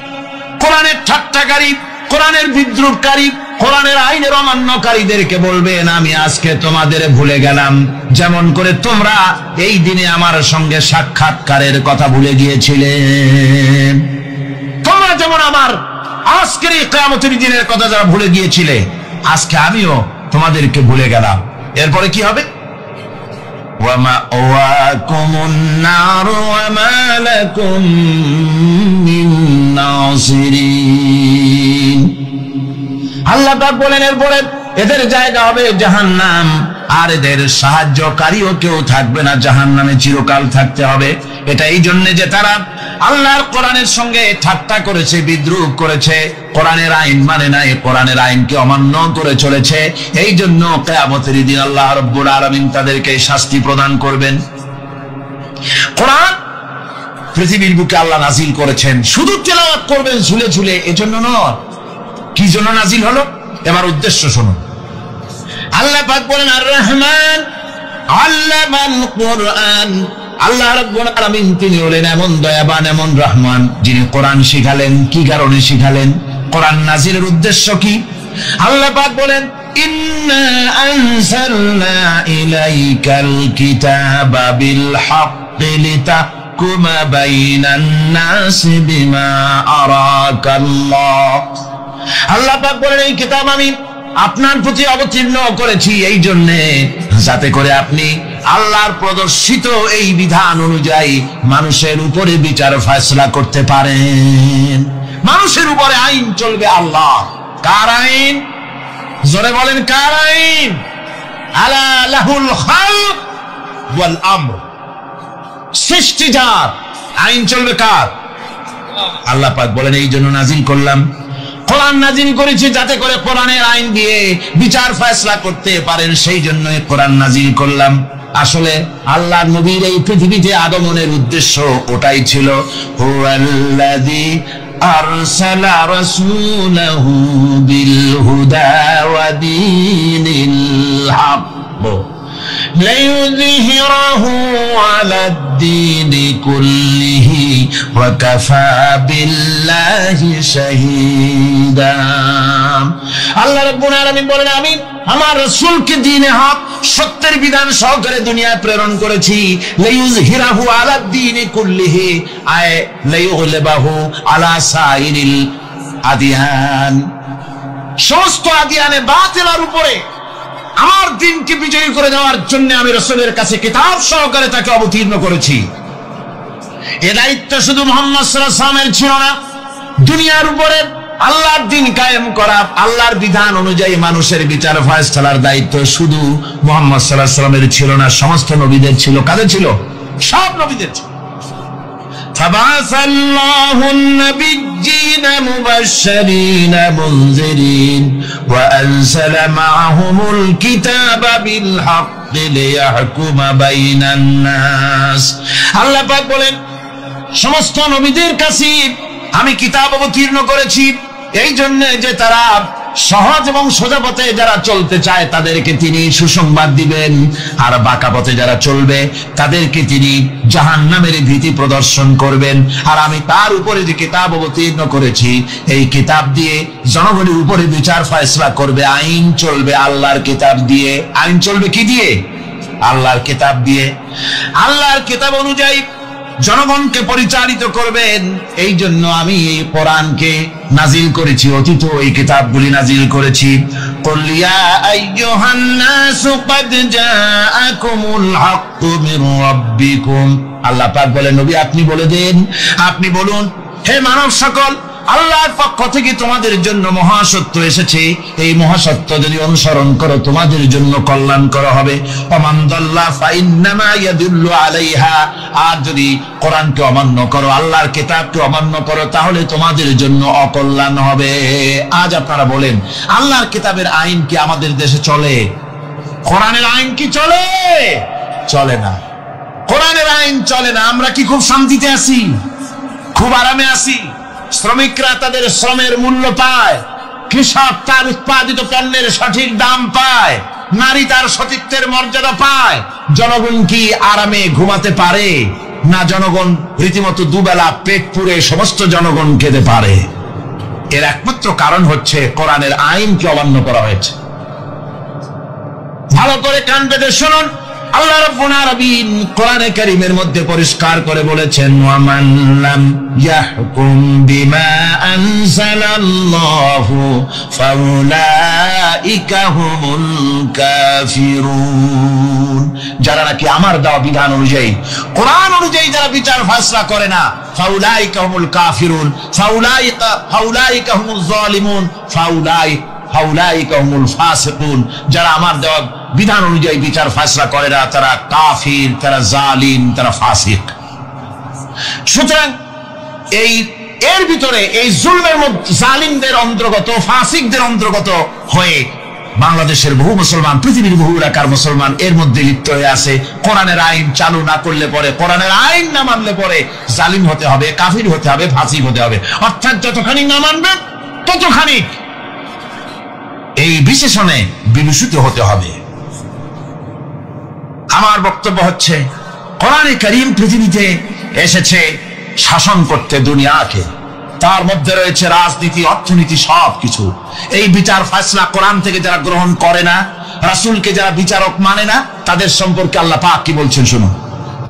কোরআনের ঠাট্টাকারী, কোরআনের বিদ্রুপকারী, কোরআনের আইনের অমান্যকারীদেরকে বলবেন আমি আজকে তোমাদের ভুলে গেলাম, যেমন করে তোমরা এই দিনে আমার সঙ্গে সাক্ষাৎকারের কথা ভুলে গিয়েছিলে। তোমরা যেমন আমার আজকের এই কিয়ামতের দিনের কথা যারা ভুলে গিয়েছিলে, আজকে আমিও তোমাদেরকে ভুলে গেলাম। এরপরে কি হবে? ওয়ামাওয়াকুমুন নার ওয়া মা লাকুম মিন নাসিরিন। আল্লাহ পাক বলেন এরপরে এদের জায়গা হবে জাহান্নাম, আর এদের সাহায্যকারীও কেউ থাকবে না, জাহান্নামে চিরকাল থাকতে হবে। এটা এই জন্য যে তারা আল্লাহর কোরআনের সঙ্গে ঠাট্টা করেছে, বিদ্রুপ করেছে, কোরআনের আইন মানে নাই, কোরআনের আইনকে অমান্য করে চলেছে। এই জন্য কিয়ামতের দিন আল্লাহ রাব্বুল আলামিন তাদেরকে শাস্তি প্রদান করবেন। কোরআন পৃথিবীর বুকে আল্লাহ নাজিল করেছেন, শুধু তেলাওয়াত করবেন ঝুলে ঝুলে, এজন্য নয়। কি জন্য নাজিল হলো? এবার উদ্দেশ্য শুনুন। আল্লাহ পাক বলেন আর রহমান আল্লামাল কোরআন। আল্লাহ রাব্বুল আলামিন তিনি হলেন এমন দয়াবান, এমন রহমান, যিনি কোরআন শিখালেন। কি কারণে শিখালেন? কোরআন নাজিলের উদ্দেশ্য কি? আল্লাহ পাক বলেন ইন্না আনজালনা ইলাইকাল কিতাবা বিল হাক্কি লিতাহকুমা বাইনান নাসি বিমা আরাকাল্লাহ। আল্লাহ পাক বলেন এই কিতাব আমি আপনার প্রতি অবতীর্ণ করেছি এই জন্যে যাতে করে আপনি আল্লাহর প্রদর্শিত এই বিধান অনুযায়ী মানুষের উপরে বিচার ফয়সালা করতে পারেন। মানুষের উপরে আইন চলবে আল্লাহ। কার আইন? জোরে বলেন কার আইন? আলা লাহুল খালক ওয়াল আমর। সৃষ্টি যার, আইন চলবে কার? আল্লাহ পাক বলেন এই জন্য নাজিল করলাম, কোরআন নাজিল করেছি যাতে করে কোরআনের আইন দিয়ে বিচার ফয়সালা করতে পারেন, সেই জন্য কোরআন নাজিল করলাম। আসলে আল্লাহর নবীর এই পৃথিবীতে আগমনের উদ্দেশ্য ওটাই ছিল। হুয়াল্লাযী আরসালা রাসূলাহু বিল হুদা ওয়া দীনিল হক লাইয়ুযহিরাহু আলাদ-দীনি কুল্লিহি ওয়া কাফা বিল্লাহি শাহীদা। আল্লাহ রাব্বুল আলামিন বলেন, আমি আমার রাসূলকে দ্বীনে হক সত্যের বিধান সহকারে দুনিয়ায় প্রেরণ করেছি। লাইয়ুযহিরাহু আলাদ-দীনি কুল্লিহি আয় লাইয়ুগলিবাহু আলা সাইরিল আদিয়ান, সমস্ত আদিয়ানে বাতিলের উপরে আমার দ্বীনকে বিজয়ী করে দেওয়ার জন্য আমি রাসূলের কাছে কিতাব সহকারে তাকে অবতীর্ণ করেছি। এ দায়িত্ব শুধু মুহাম্মদ সাল্লাল্লাহু আলাইহি ওয়াসাল্লামের ছিল না, দুনিয়ার উপরে আল্লাহর দ্বীন কায়েম করা, আল্লাহর বিধান অনুযায়ী মানুষের বিচার ফয়সালার দায়িত্ব শুধু মুহাম্মদ সাল্লাল্লাহু আলাইহি ওয়াসাল্লামের ছিল না, সমস্ত নবীদের ছিল। কাদের ছিল? সব নবীদের ছিল। فبعث الله النبيين مبشرين منذرين وأنزل معهم الكتاب بالحق ليحكم بين الناس। আল্লাহ পাক বলেন, সমস্ত নবীদের কাছে আমি কিতাব অবতীর্ণ করেছি এই জন্য যে তারা সহজ এবং সোজা পথে যারা চলতে চায় তাদেরকে তিনি সুসংবাদ দিবেন, আর বাঁকা পথে যারা চলবে তাদেরকে তিনি জাহান্নামের ভীতি প্রদর্শন করবেন। আর আমি তার উপরে যে কিতাব অবতীর্ণ করেছি, এই কিতাব দিয়ে জনগণের উপরে বিচার ফয়সালা করবে, আইন চলবে আল্লাহর কিতাব দিয়ে। আইন চলবে কি দিয়ে? আল্লাহর কিতাব দিয়ে। আল্লাহর কিতাব অনুযায়ী জনগণকে পরিচালিত করবেন। এই জন্য আমি এই কোরআনকে নাজিল করেছি, অতীত এই কিতাবগুলি নাজিল করেছি। কুল ইয়া আইয়ুহান নাসু ক্বাদ জাআকুমুল হাক্কু মির রাব্বিকুম। আল্লাহ পাক বলেন, নবী আপনি বলে দেন, আপনি বলুন, হে মানব সকল, আল্লাহর পক্ষ থেকে তোমাদের জন্য মহাসত্য এসেছে, এই মহাসত্য যদি অনুসরণ করো তোমাদের জন্য কল্যাণকর হবে। ওমান দাল্লা ফাইন্নামা ইয়াদুল্লু আলাইহা, আর যদি কোরআনকে অমান্য করো, আল্লাহর কিতাবকে অমান্য করো, তাহলে তোমাদের জন্য অকল্যাণ হবে। আজ আপনারা বলেন, আল্লাহর কিতাবের আইন কি আমাদের দেশে চলে? কোরআনের আইন কি চলে? চলে না। কোরআনের আইন চলে না। আমরা কি খুব শান্তিতে আছি? খুব আরামে আছি? শ্রমিকরা তাদের শ্রমের মূল্য পায়, কৃষক তার উৎপাদিত পণ্যের সঠিক দাম পায়, নারী তার সতীত্বের মর্যাদা পায়, জনগণ কি আরামে ঘুমাতে পারে? না, জনগণ রীতিমতো দুবেলা পেট পুরে সমস্ত জনগণ খেতে পারে। এর একমাত্র কারণ হচ্ছে কোরআনের আইনকে অমান্য করা হয়েছে। ভালো করে কান পেতে শুনুন, আল্লাহ রাব্বুল আলামিন কোরআনে কারীমের মধ্যে পরিষ্কার করে বলেছেন, ওয়ামান লাম ইয়াহকুম বিমা আনজালাল্লাহু ফাউলাইকা হুমুল কাফিরুন। যারা নাকি আমার দেওয়া বিধান অনুযায়ী, কোরআন অনুযায়ী যারা বিচার ফয়সালা করে না, ফাউলাইকা হুমুল কাফিরুন, ফাউলাইকা হুমুজ জালিমুন, ফাউলাইকা হুমুল ফাসিকুন। যারা আমার দেওয়া বিধান অনুযায়ী বিচার ফয়সালা করে না, তারা কাফির, তারা জালিম, তারা ফাসিক। সুতরাং এর ভিতরে এই জুলমের মধ্যে জালিমদের অন্তর্গত, ফাসিকদের অন্তর্গত হয়ে বাংলাদেশের বহু মুসলমান, পৃথিবীর বহু এলাকার মুসলমান এর মধ্যে লিপ্ত হয়ে আছে। কোরআনের আইন চালু না করলে পরে, কোরআনের আইন না মানলে পরে জালিম হতে হবে, কাফির হতে হবে, ফাসিক হতে হবে। অর্থাৎ যতখানি না মানবে ততখানি এই বিশেষণে বিভূষিত হতে হবে। আমার বক্তব্য হচ্ছে, কোরআনে কারীম পৃথিবীতে এসেছে শাসন করতে দুনিয়াকে। তার মধ্যে রয়েছে রাজনীতি, অর্থনীতি, সবকিছু। এই বিচার ফয়সালা কোরআন থেকে যারা গ্রহণ করে না, রাসূলকে যারা বিচারক মানে না, তাদের সম্পর্কে আল্লাহ পাক কি বলছেন শুনুন।